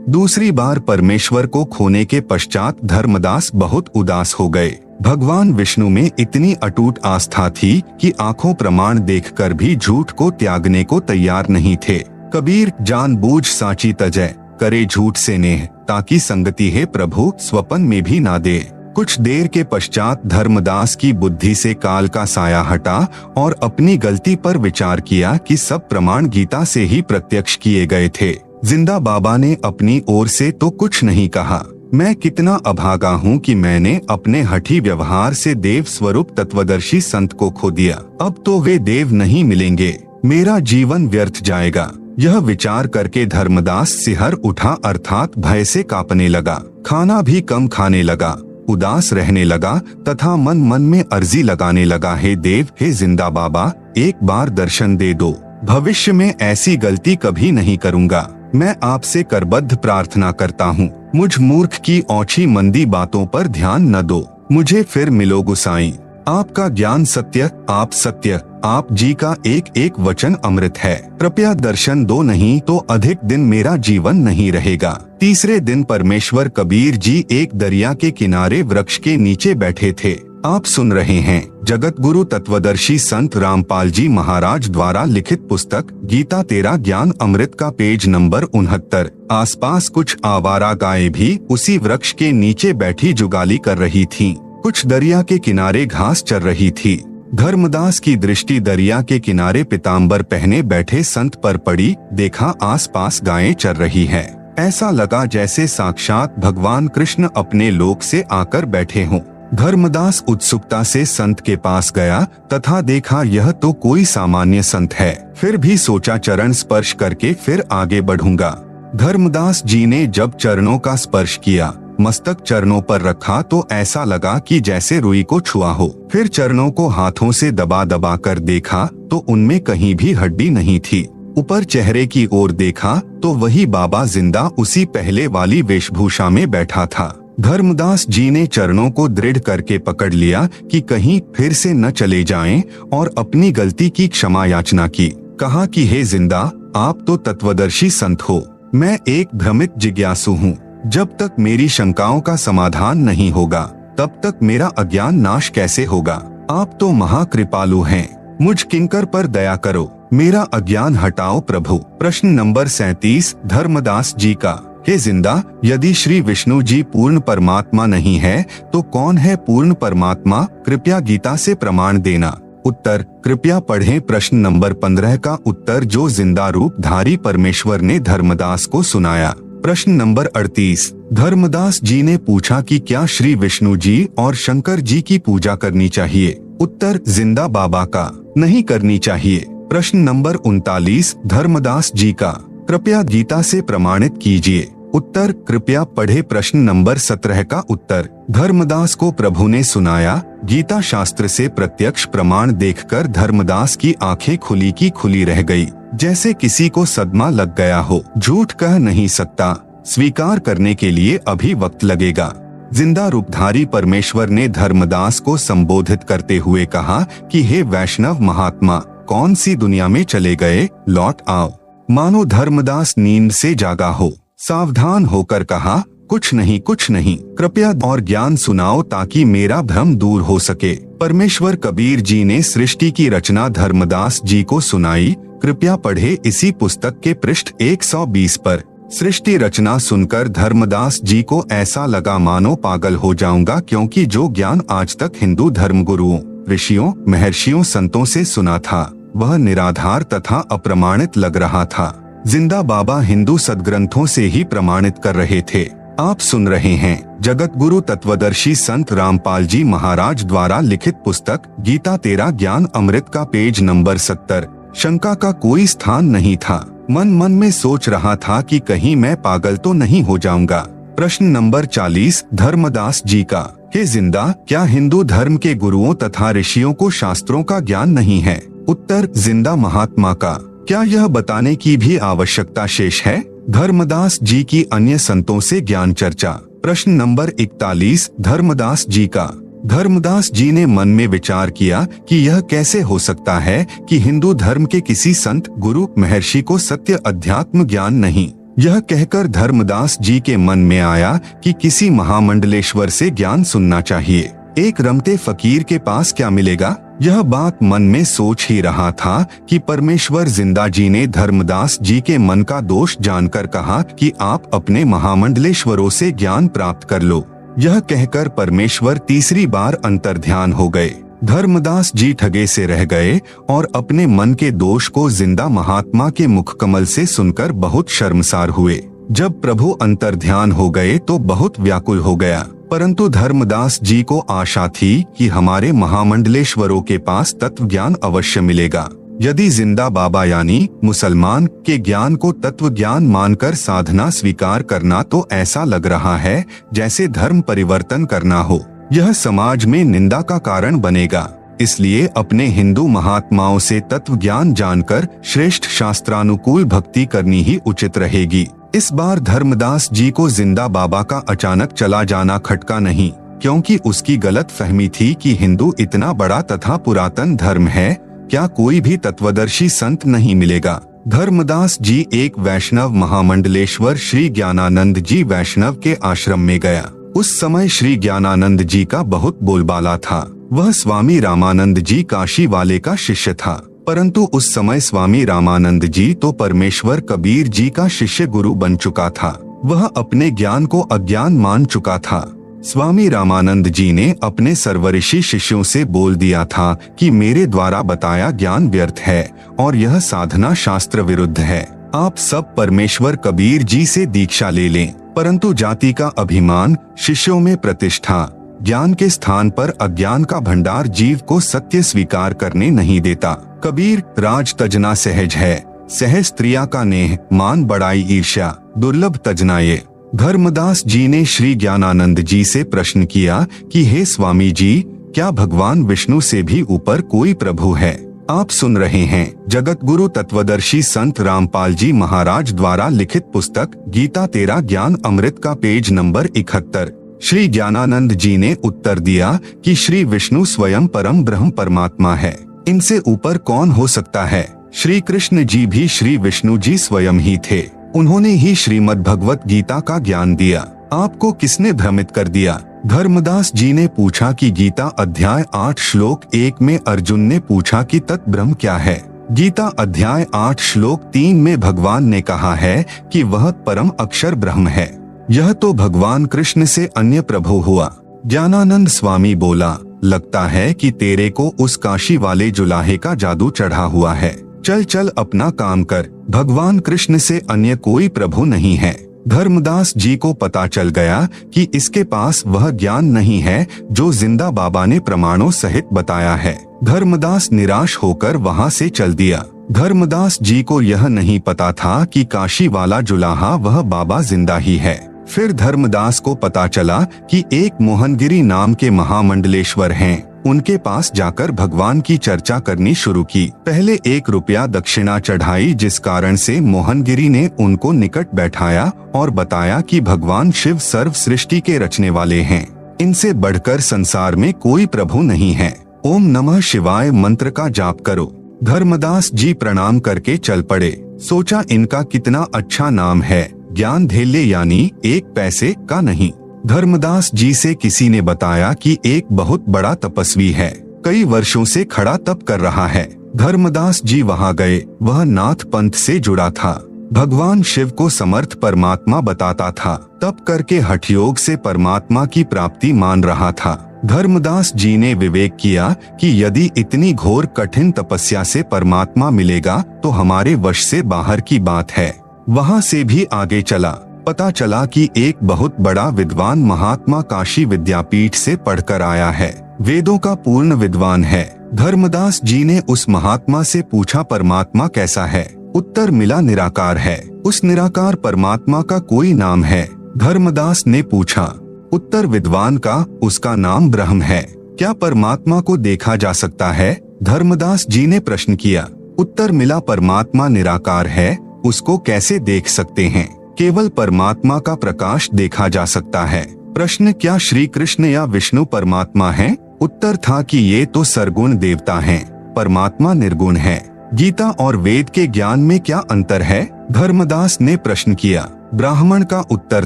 दूसरी बार परमेश्वर को खोने के पश्चात धर्मदास बहुत उदास हो गए। भगवान विष्णु में इतनी अटूट आस्था थी कि आंखों प्रमाण देखकर भी झूठ को त्यागने को तैयार नहीं थे। कबीर जानबूझ साची तजय, करे झूठ से नेह, ताकि संगति है प्रभु स्वपन में भी ना दे। कुछ देर के पश्चात धर्मदास की बुद्धि से काल का साया हटा और अपनी गलती पर विचार किया कि सब प्रमाण गीता से ही प्रत्यक्ष किए गए थे। जिंदा बाबा ने अपनी ओर से तो कुछ नहीं कहा। मैं कितना अभागा हूँ कि मैंने अपने हठी व्यवहार से देव स्वरूप तत्वदर्शी संत को खो दिया। अब तो वे देव नहीं मिलेंगे, मेरा जीवन व्यर्थ जाएगा। यह विचार करके धर्मदास सिहर उठा अर्थात भय से कांपने लगा। खाना भी कम खाने लगा, उदास रहने लगा तथा मन मन में अर्जी लगाने लगा, हे देव, हे जिंदा बाबा, एक बार दर्शन दे दो। भविष्य में ऐसी गलती कभी नहीं करूँगा। मैं आपसे करबद्ध प्रार्थना करता हूँ। मुझ मूर्ख की औछी मंदी बातों पर ध्यान न दो। मुझे फिर मिलो गुसाई। आपका ज्ञान सत्य, आप सत्य, आप जी का एक एक वचन अमृत है। कृपया दर्शन दो, नहीं तो अधिक दिन मेरा जीवन नहीं रहेगा। तीसरे दिन परमेश्वर कबीर जी एक दरिया के किनारे वृक्ष के नीचे बैठे थे। आप सुन रहे हैं जगत गुरु तत्वदर्शी संत रामपाल जी महाराज द्वारा लिखित पुस्तक गीता तेरा ज्ञान अमृत का पेज नंबर 69। आसपास कुछ आवारा गायें भी उसी वृक्ष के नीचे बैठी जुगाली कर रही थीं। कुछ दरिया के किनारे घास चर रही थी। धर्मदास की दृष्टि दरिया के किनारे पीताम्बर पहने बैठे संत पर पड़ी। देखा आसपास गायें चर रही है। ऐसा लगा जैसे साक्षात भगवान कृष्ण अपने लोक से आकर बैठे हों। धर्मदास उत्सुकता से संत के पास गया तथा देखा यह तो कोई सामान्य संत है। फिर भी सोचा चरण स्पर्श करके फिर आगे बढ़ूंगा। धर्मदास जी ने जब चरणों का स्पर्श किया, मस्तक चरणों पर रखा तो ऐसा लगा कि जैसे रुई को छुआ हो। फिर चरणों को हाथों से दबा दबा कर देखा तो उनमें कहीं भी हड्डी नहीं थी। ऊपर चेहरे की ओर देखा तो वही बाबा जिंदा उसी पहले वाली वेशभूषा में बैठा था। धर्मदास जी ने चरणों को दृढ़ करके पकड़ लिया कि कहीं फिर से न चले जाएं और अपनी गलती की क्षमा याचना की। कहा कि हे जिंदा, आप तो तत्वदर्शी संत हो, मैं एक भ्रमित जिज्ञासु हूँ। जब तक मेरी शंकाओं का समाधान नहीं होगा तब तक मेरा अज्ञान नाश कैसे होगा? आप तो महाकृपालु हैं, मुझ किंकर पर दया करो, मेरा अज्ञान हटाओ प्रभु। प्रश्न नंबर 37 धर्मदास जी का, हे जिंदा, यदि श्री विष्णु जी पूर्ण परमात्मा नहीं है तो कौन है पूर्ण परमात्मा? कृपया गीता से प्रमाण देना। उत्तर, कृपया पढ़ें प्रश्न नंबर 15 का उत्तर जो जिंदा रूप धारी परमेश्वर ने धर्मदास को सुनाया। प्रश्न नंबर 38 धर्मदास जी ने पूछा कि क्या श्री विष्णु जी और शंकर जी की पूजा करनी चाहिए? उत्तर, जिंदा बाबा का नहीं करनी चाहिए। प्रश्न नंबर 39 धर्मदास जी का, कृपया गीता से प्रमाणित कीजिए। उत्तर कृपया पढ़े प्रश्न नंबर 17 का उत्तर। धर्मदास को प्रभु ने सुनाया। गीता शास्त्र से प्रत्यक्ष प्रमाण देखकर धर्मदास की आंखें खुली की खुली रह गई, जैसे किसी को सदमा लग गया हो। झूठ कह नहीं सकता, स्वीकार करने के लिए अभी वक्त लगेगा। जिंदा रूपधारी परमेश्वर ने धर्मदास को संबोधित करते हुए कहा कि हे वैष्णव महात्मा, कौन सी दुनिया में चले गए, लौट आओ। मानो धर्मदास नींद से जागा हो। सावधान होकर कहा, कुछ नहीं कुछ नहीं, कृपया और ज्ञान सुनाओ ताकि मेरा भ्रम दूर हो सके। परमेश्वर कबीर जी ने सृष्टि की रचना धर्मदास जी को सुनाई। कृपया पढ़े इसी पुस्तक के पृष्ठ 120 पर। सृष्टि रचना सुनकर धर्मदास जी को ऐसा लगा मानो पागल हो जाऊंगा, क्योंकि जो ज्ञान आज तक हिंदू धर्मगुरुओं, ऋषियों, महर्षियों, संतों से सुना था वह निराधार तथा अप्रमाणित लग रहा था। जिंदा बाबा हिंदू सदग्रंथों से ही प्रमाणित कर रहे थे। आप सुन रहे हैं जगत गुरु तत्वदर्शी संत रामपाल जी महाराज द्वारा लिखित पुस्तक गीता तेरा ज्ञान अमृत का पेज नंबर 70। शंका का कोई स्थान नहीं था। मन मन में सोच रहा था कि कहीं मैं पागल तो नहीं हो जाऊंगा। प्रश्न नंबर 40 धर्मदास जी का। हे जिंदा, क्या हिंदू धर्म के गुरुओं तथा ऋषियों को शास्त्रों का ज्ञान नहीं है? उत्तर जिंदा महात्मा का। क्या यह बताने की भी आवश्यकता शेष है? धर्मदास जी की अन्य संतों से ज्ञान चर्चा। प्रश्न नंबर 41 धर्मदास जी का। धर्मदास जी ने मन में विचार किया कि यह कैसे हो सकता है कि हिंदू धर्म के किसी संत, गुरु, महर्षि को सत्य अध्यात्म ज्ञान नहीं। यह कहकर धर्मदास जी के मन में आया कि किसी महामंडलेश्वर से ज्ञान सुनना चाहिए। एक रमते फकीर के पास क्या मिलेगा? यह बात मन में सोच ही रहा था कि परमेश्वर जिंदा जी ने धर्मदास जी के मन का दोष जानकर कहा कि आप अपने महामंडलेश्वरों से ज्ञान प्राप्त कर लो। यह कहकर परमेश्वर तीसरी बार अंतर्ध्यान हो गए। धर्मदास जी ठगे से रह गए और अपने मन के दोष को जिंदा महात्मा के मुखकमल से सुनकर बहुत शर्मसार हुए। जब प्रभु अंतर्ध्यान हो गए तो बहुत व्याकुल हो गया, परंतु धर्मदास जी को आशा थी कि हमारे महामंडलेश्वरों के पास तत्व ज्ञान अवश्य मिलेगा। यदि जिंदा बाबा यानी मुसलमान के ज्ञान को तत्व ज्ञान मानकर साधना स्वीकार करना, तो ऐसा लग रहा है जैसे धर्म परिवर्तन करना हो। यह समाज में निंदा का कारण बनेगा। इसलिए अपने हिंदू महात्माओं से तत्व ज्ञान जानकर श्रेष्ठ शास्त्रानुकूल भक्ति करनी ही उचित रहेगी। इस बार धर्मदास जी को जिंदा बाबा का अचानक चला जाना खटका नहीं, क्योंकि उसकी गलत फहमी थी कि हिंदू इतना बड़ा तथा पुरातन धर्म है, क्या कोई भी तत्वदर्शी संत नहीं मिलेगा। धर्मदास जी एक वैष्णव महामंडलेश्वर श्री ज्ञानानंद जी वैष्णव के आश्रम में गया। उस समय श्री ज्ञानानंद जी का बहुत बोलबाला था। वह स्वामी रामानंद जी काशी वाले का शिष्य था, परंतु उस समय स्वामी रामानंद जी तो परमेश्वर कबीर जी का शिष्य गुरु बन चुका था। वह अपने ज्ञान को अज्ञान मान चुका था। स्वामी रामानंद जी ने अपने सर्वऋषि शिष्यों से बोल दिया था कि मेरे द्वारा बताया ज्ञान व्यर्थ है और यह साधना शास्त्र विरुद्ध है। आप सब परमेश्वर कबीर जी से दीक्षा ले लें, परंतु जाति का अभिमान, शिष्यों में प्रतिष्ठा, ज्ञान के स्थान पर अज्ञान का भंडार जीव को सत्य स्वीकार करने नहीं देता। कबीर राज तजना सहज है, सहज स्त्रिया का नेह, मान बड़ाई ईर्ष्या, दुर्लभ तजना ये। धर्मदास जी ने श्री ज्ञानानंद जी से प्रश्न किया कि हे स्वामी जी, क्या भगवान विष्णु से भी ऊपर कोई प्रभु है? आप सुन रहे हैं जगत गुरु तत्वदर्शी संत रामपाल जी महाराज द्वारा लिखित पुस्तक गीता तेरा ज्ञान अमृत का पेज नंबर 71। श्री ज्ञानानंद जी ने उत्तर दिया कि श्री विष्णु स्वयं परम ब्रह्म परमात्मा है, इनसे ऊपर कौन हो सकता है। श्री कृष्ण जी भी श्री विष्णु जी स्वयं ही थे, उन्होंने ही श्रीमद् भगवत गीता का ज्ञान दिया। आपको किसने भ्रमित कर दिया? धर्मदास जी ने पूछा कि गीता अध्याय 8 श्लोक 1 में अर्जुन ने पूछा कि तत् ब्रह्म क्या है। गीता अध्याय 8 श्लोक 3 में भगवान ने कहा है कि वह परम अक्षर ब्रह्म है। यह तो भगवान कृष्ण से अन्य प्रभु हुआ। ज्ञानानंद स्वामी बोला, लगता है कि तेरे को उस काशी वाले जुलाहे का जादू चढ़ा हुआ है। चल चल अपना काम कर, भगवान कृष्ण से अन्य कोई प्रभु नहीं है। धर्मदास जी को पता चल गया कि इसके पास वह ज्ञान नहीं है जो जिंदा बाबा ने प्रमाणों सहित बताया है। धर्मदास निराश होकर वहां से चल दिया। धर्मदास जी को यह नहीं पता था कि काशी वाला जुलाहा वह बाबा जिंदा ही है। फिर धर्मदास को पता चला कि एक मोहनगिरी नाम के महामंडलेश्वर हैं। उनके पास जाकर भगवान की चर्चा करनी शुरू की। पहले 1 रुपया दक्षिणा चढ़ाई, जिस कारण से मोहनगिरी ने उनको निकट बैठाया और बताया कि भगवान शिव सर्व सृष्टि के रचने वाले हैं। इनसे बढ़कर संसार में कोई प्रभु नहीं है। ओम नमः शिवाय मंत्र का जाप करो। धर्मदास जी प्रणाम करके चल पड़े। सोचा इनका कितना अच्छा नाम है, ज्ञान धेल्य, यानी 1 पैसे का नहीं। धर्मदास जी से किसी ने बताया कि एक बहुत बड़ा तपस्वी है, कई वर्षों से खड़ा तप कर रहा है। धर्मदास जी वहां गए। वह नाथ पंथ से जुड़ा था, भगवान शिव को समर्थ परमात्मा बताता था, तप करके हठयोग से परमात्मा की प्राप्ति मान रहा था। धर्मदास जी ने विवेक किया कि यदि इतनी घोर कठिन तपस्या से परमात्मा मिलेगा तो हमारे वश से बाहर की बात है। वहां से भी आगे चला। पता चला कि एक बहुत बड़ा विद्वान महात्मा काशी विद्यापीठ से पढ़कर आया है, वेदों का पूर्ण विद्वान है। धर्मदास जी ने उस महात्मा से पूछा परमात्मा कैसा है? उत्तर मिला निराकार है। उस निराकार परमात्मा का कोई नाम है? धर्मदास ने पूछा। उत्तर विद्वान का, उसका नाम ब्रह्म है। क्या परमात्मा को देखा जा सकता है? धर्मदास जी ने प्रश्न किया। उत्तर मिला परमात्मा निराकार है, उसको कैसे देख सकते हैं? केवल परमात्मा का प्रकाश देखा जा सकता है। प्रश्न, क्या श्री कृष्ण या विष्णु परमात्मा हैं? उत्तर था कि ये तो सरगुण देवता हैं, परमात्मा निर्गुण है। गीता और वेद के ज्ञान में क्या अंतर है? धर्मदास ने प्रश्न किया। ब्राह्मण का उत्तर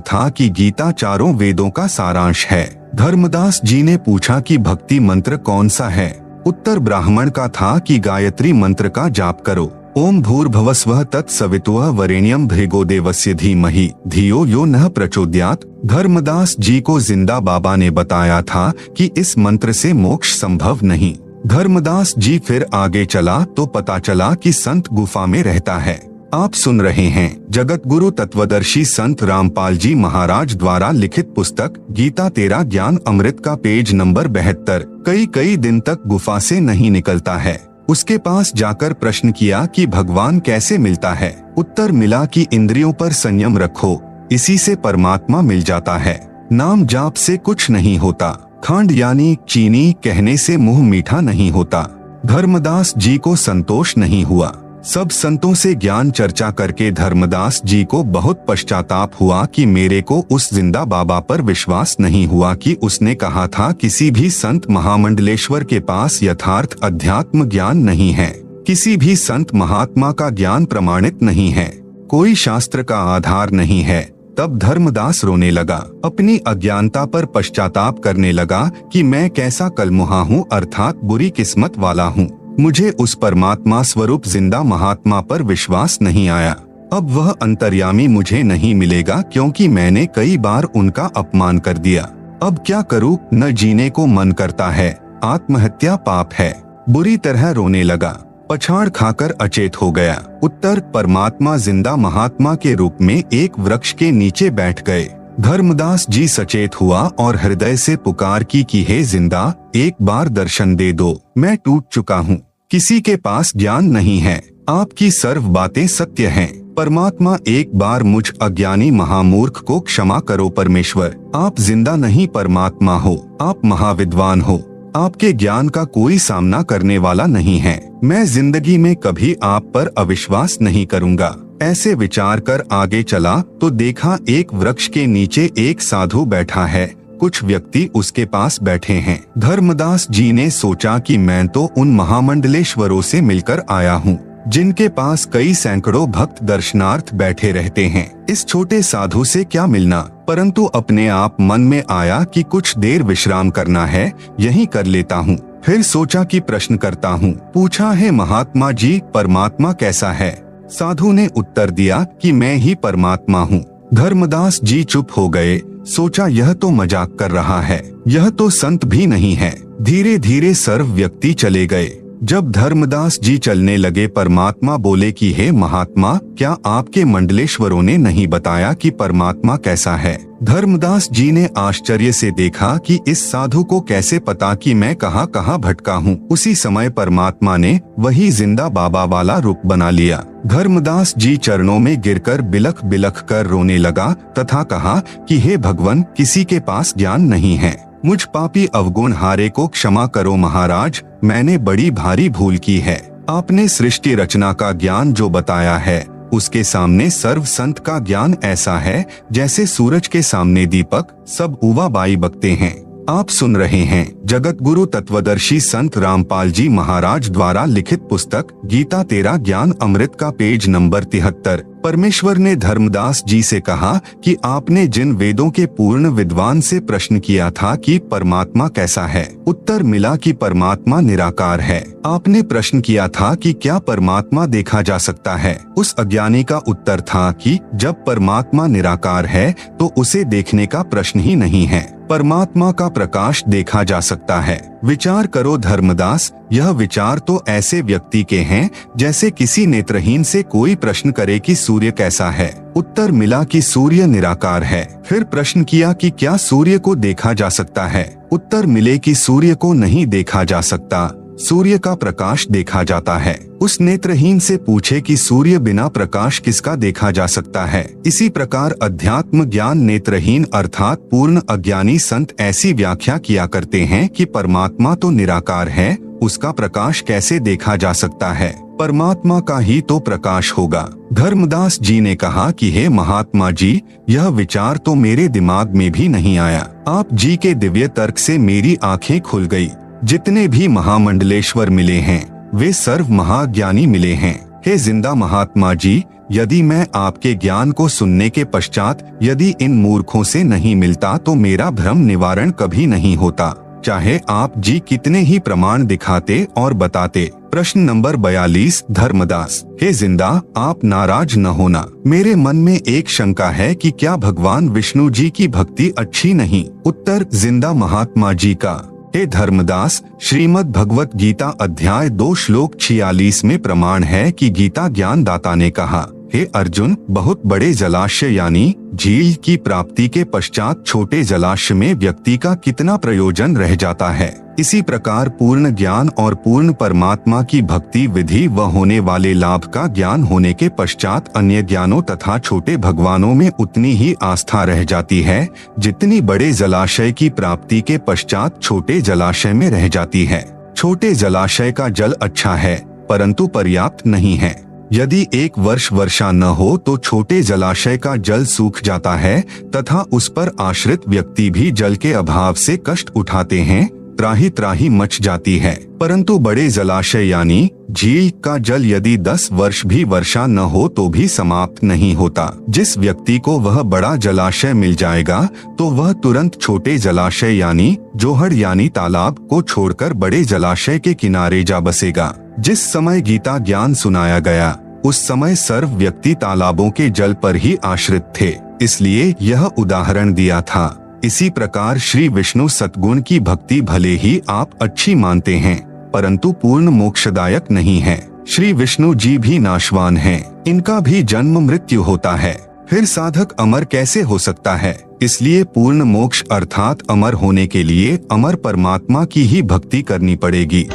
था कि गीता चारों वेदों का सारांश है। धर्मदास जी ने पूछा कि भक्ति मंत्र कौन सा है? उत्तर ब्राह्मण का था कि गायत्री मंत्र का जाप करो। ओम भूर्भुवस्वः तत्सवितुः वरेण्यं भृगो देवस्य धीमहि धियो यो नः प्रचोदयात्। धर्मदास जी को जिंदा बाबा ने बताया था कि इस मंत्र से मोक्ष संभव नहीं। धर्मदास जी फिर आगे चला तो पता चला कि संत गुफा में रहता है। आप सुन रहे हैं जगत गुरु तत्वदर्शी संत रामपाल जी महाराज द्वारा लिखित पुस्तक गीता तेरा ज्ञान अमृत का पेज नंबर 72। कई दिन तक गुफा से नहीं निकलता है। उसके पास जाकर प्रश्न किया कि भगवान कैसे मिलता है? उत्तर मिला कि इंद्रियों पर संयम रखो, इसी से परमात्मा मिल जाता है। नाम जाप से कुछ नहीं होता, खंड यानी चीनी कहने से मुंह मीठा नहीं होता। धर्मदास जी को संतोष नहीं हुआ। सब संतों से ज्ञान चर्चा करके धर्मदास जी को बहुत पश्चाताप हुआ कि मेरे को उस जिंदा बाबा पर विश्वास नहीं हुआ कि उसने कहा था किसी भी संत महामंडलेश्वर के पास यथार्थ अध्यात्म ज्ञान नहीं है, किसी भी संत महात्मा का ज्ञान प्रमाणित नहीं है, कोई शास्त्र का आधार नहीं है। तब धर्मदास रोने लगा, अपनी अज्ञानता पर पश्चाताप करने लगा कि मैं कैसा कलमुहा हूँ, अर्थात बुरी किस्मत वाला हूँ। मुझे उस परमात्मा स्वरूप जिंदा महात्मा पर विश्वास नहीं आया। अब वह अंतर्यामी मुझे नहीं मिलेगा क्योंकि मैंने कई बार उनका अपमान कर दिया। अब क्या करूं? न जीने को मन करता है, आत्महत्या पाप है। बुरी तरह रोने लगा, पछाड़ खाकर अचेत हो गया। उत्तर, परमात्मा जिंदा महात्मा के रूप में एक वृक्ष के नीचे बैठ गए। धर्मदास जी सचेत हुआ और हृदय से पुकार की कि हे जिंदा, एक बार दर्शन दे दो, मैं टूट चुका हूँ, किसी के पास ज्ञान नहीं है, आपकी सर्व बातें सत्य हैं। परमात्मा एक बार मुझ अज्ञानी महामूर्ख को क्षमा करो परमेश्वर। आप जिंदा नहीं परमात्मा हो, आप महाविद्वान हो, आपके ज्ञान का कोई सामना करने वाला नहीं है। मैं जिंदगी में कभी आप पर अविश्वास नहीं करूँगा। ऐसे विचार कर आगे चला तो देखा एक वृक्ष के नीचे एक साधु बैठा है, कुछ व्यक्ति उसके पास बैठे हैं। धर्मदास जी ने सोचा कि मैं तो उन महामंडलेश्वरों से मिलकर आया हूँ जिनके पास कई सैकड़ों भक्त दर्शनार्थ बैठे रहते हैं, इस छोटे साधु से क्या मिलना। परंतु अपने आप मन में आया कि कुछ देर विश्राम करना है, यही कर लेता हूँ। फिर सोचा कि प्रश्न करता हूँ। पूछा, है महात्मा जी, परमात्मा कैसा है? साधु ने उत्तर दिया कि मैं ही परमात्मा हूँ। धर्मदास जी चुप हो गए। सोचा यह तो मजाक कर रहा है, यह तो संत भी नहीं है। धीरे धीरे सर्व व्यक्ति चले गए। जब धर्मदास जी चलने लगे, परमात्मा बोले कि हे महात्मा, क्या आपके मंडलेश्वरों ने नहीं बताया कि परमात्मा कैसा है? धर्मदास जी ने आश्चर्य से देखा कि इस साधु को कैसे पता कि मैं कहाँ कहाँ भटका हूँ। उसी समय परमात्मा ने वही जिंदा बाबा वाला रूप बना लिया। धर्मदास जी चरणों में गिरकर बिलख बिलख कर रोने लगा तथा कहा कि हे भगवान, किसी के पास ज्ञान नहीं है, मुझ पापी अवगुण हारे को क्षमा करो महाराज, मैंने बड़ी भारी भूल की है। आपने सृष्टि रचना का ज्ञान जो बताया है, उसके सामने सर्व संत का ज्ञान ऐसा है जैसे सूरज के सामने दीपक, सब उवाबाई बकते हैं। आप सुन रहे हैं जगत गुरु तत्वदर्शी संत रामपाल जी महाराज द्वारा लिखित पुस्तक गीता तेरा ज्ञान अमृत का पेज नंबर 73। परमेश्वर ने धर्मदास जी से कहा कि आपने जिन वेदों के पूर्ण विद्वान से प्रश्न किया था कि परमात्मा कैसा है, उत्तर मिला कि परमात्मा निराकार है। आपने प्रश्न किया था कि क्या परमात्मा देखा जा सकता है, उस अज्ञानी का उत्तर था कि जब परमात्मा निराकार है तो उसे देखने का प्रश्न ही नहीं है, परमात्मा का प्रकाश देखा जा सकता है। विचार करो धर्मदास, यह विचार तो ऐसे व्यक्ति के हैं जैसे किसी नेत्रहीन से कोई प्रश्न करे कि सूर्य कैसा है, उत्तर मिला कि सूर्य निराकार है। फिर प्रश्न किया कि क्या सूर्य को देखा जा सकता है, उत्तर मिले कि सूर्य को नहीं देखा जा सकता, सूर्य का प्रकाश देखा जाता है। उस नेत्रहीन से पूछे कि सूर्य बिना प्रकाश किसका देखा जा सकता है। इसी प्रकार अध्यात्म ज्ञान नेत्रहीन अर्थात पूर्ण अज्ञानी संत ऐसी व्याख्या किया करते हैं कि परमात्मा तो निराकार है, उसका प्रकाश कैसे देखा जा सकता है, परमात्मा का ही तो प्रकाश होगा। धर्मदास जी ने कहा कि हे महात्मा जी, यह विचार तो मेरे दिमाग में भी नहीं आया। आप जी के दिव्य तर्क से मेरी आंखें खुल गई। जितने भी महामंडलेश्वर मिले हैं वे सर्व महाज्ञानी मिले हैं। हे जिंदा महात्मा जी, यदि मैं आपके ज्ञान को सुनने के पश्चात यदि इन मूर्खों से नहीं मिलता तो मेरा भ्रम निवारण कभी नहीं होता, चाहे आप जी कितने ही प्रमाण दिखाते और बताते। प्रश्न नंबर 42 धर्मदास, हे जिंदा, आप नाराज न होना, मेरे मन में एक शंका है कि क्या भगवान विष्णु जी की भक्ति अच्छी नहीं? उत्तर जिंदा महात्मा जी का, हे धर्मदास, श्रीमद् भगवत गीता अध्याय 2 श्लोक 46 में प्रमाण है कि गीता ज्ञान दाता ने कहा, हे अर्जुन, बहुत बड़े जलाशय यानी झील की प्राप्ति के पश्चात छोटे जलाशय में व्यक्ति का कितना प्रयोजन रह जाता है। इसी प्रकार पूर्ण ज्ञान और पूर्ण परमात्मा की भक्ति विधि व होने वाले लाभ का ज्ञान होने के पश्चात अन्य ज्ञानों तथा छोटे भगवानों में उतनी ही आस्था रह जाती है जितनी बड़े जलाशय की प्राप्ति के पश्चात छोटे जलाशय में रह जाती है। छोटे जलाशय का जल अच्छा है परंतु पर्याप्त नहीं है। यदि एक वर्ष वर्षा न हो तो छोटे जलाशय का जल सूख जाता है तथा उस पर आश्रित व्यक्ति भी जल के अभाव से कष्ट उठाते हैं, त्राही त्राही मच जाती है। परंतु बड़े जलाशय यानी झील का जल यदि 10 वर्ष भी वर्षा न हो तो भी समाप्त नहीं होता। जिस व्यक्ति को वह बड़ा जलाशय मिल जाएगा तो वह तुरंत छोटे जलाशय यानी जोहड़ यानी तालाब को छोड़कर बड़े जलाशय के किनारे जा बसेगा। जिस समय गीता ज्ञान सुनाया गया उस समय सर्व व्यक्ति तालाबों के जल पर ही आश्रित थे, इसलिए यह उदाहरण दिया था। इसी प्रकार श्री विष्णु सतगुण की भक्ति भले ही आप अच्छी मानते हैं परंतु पूर्ण मोक्षदायक नहीं है। श्री विष्णु जी भी नाशवान हैं, इनका भी जन्म मृत्यु होता है, फिर साधक अमर कैसे हो सकता है? इसलिए पूर्ण मोक्ष अर्थात अमर होने के लिए अमर परमात्मा की ही भक्ति करनी पड़ेगी।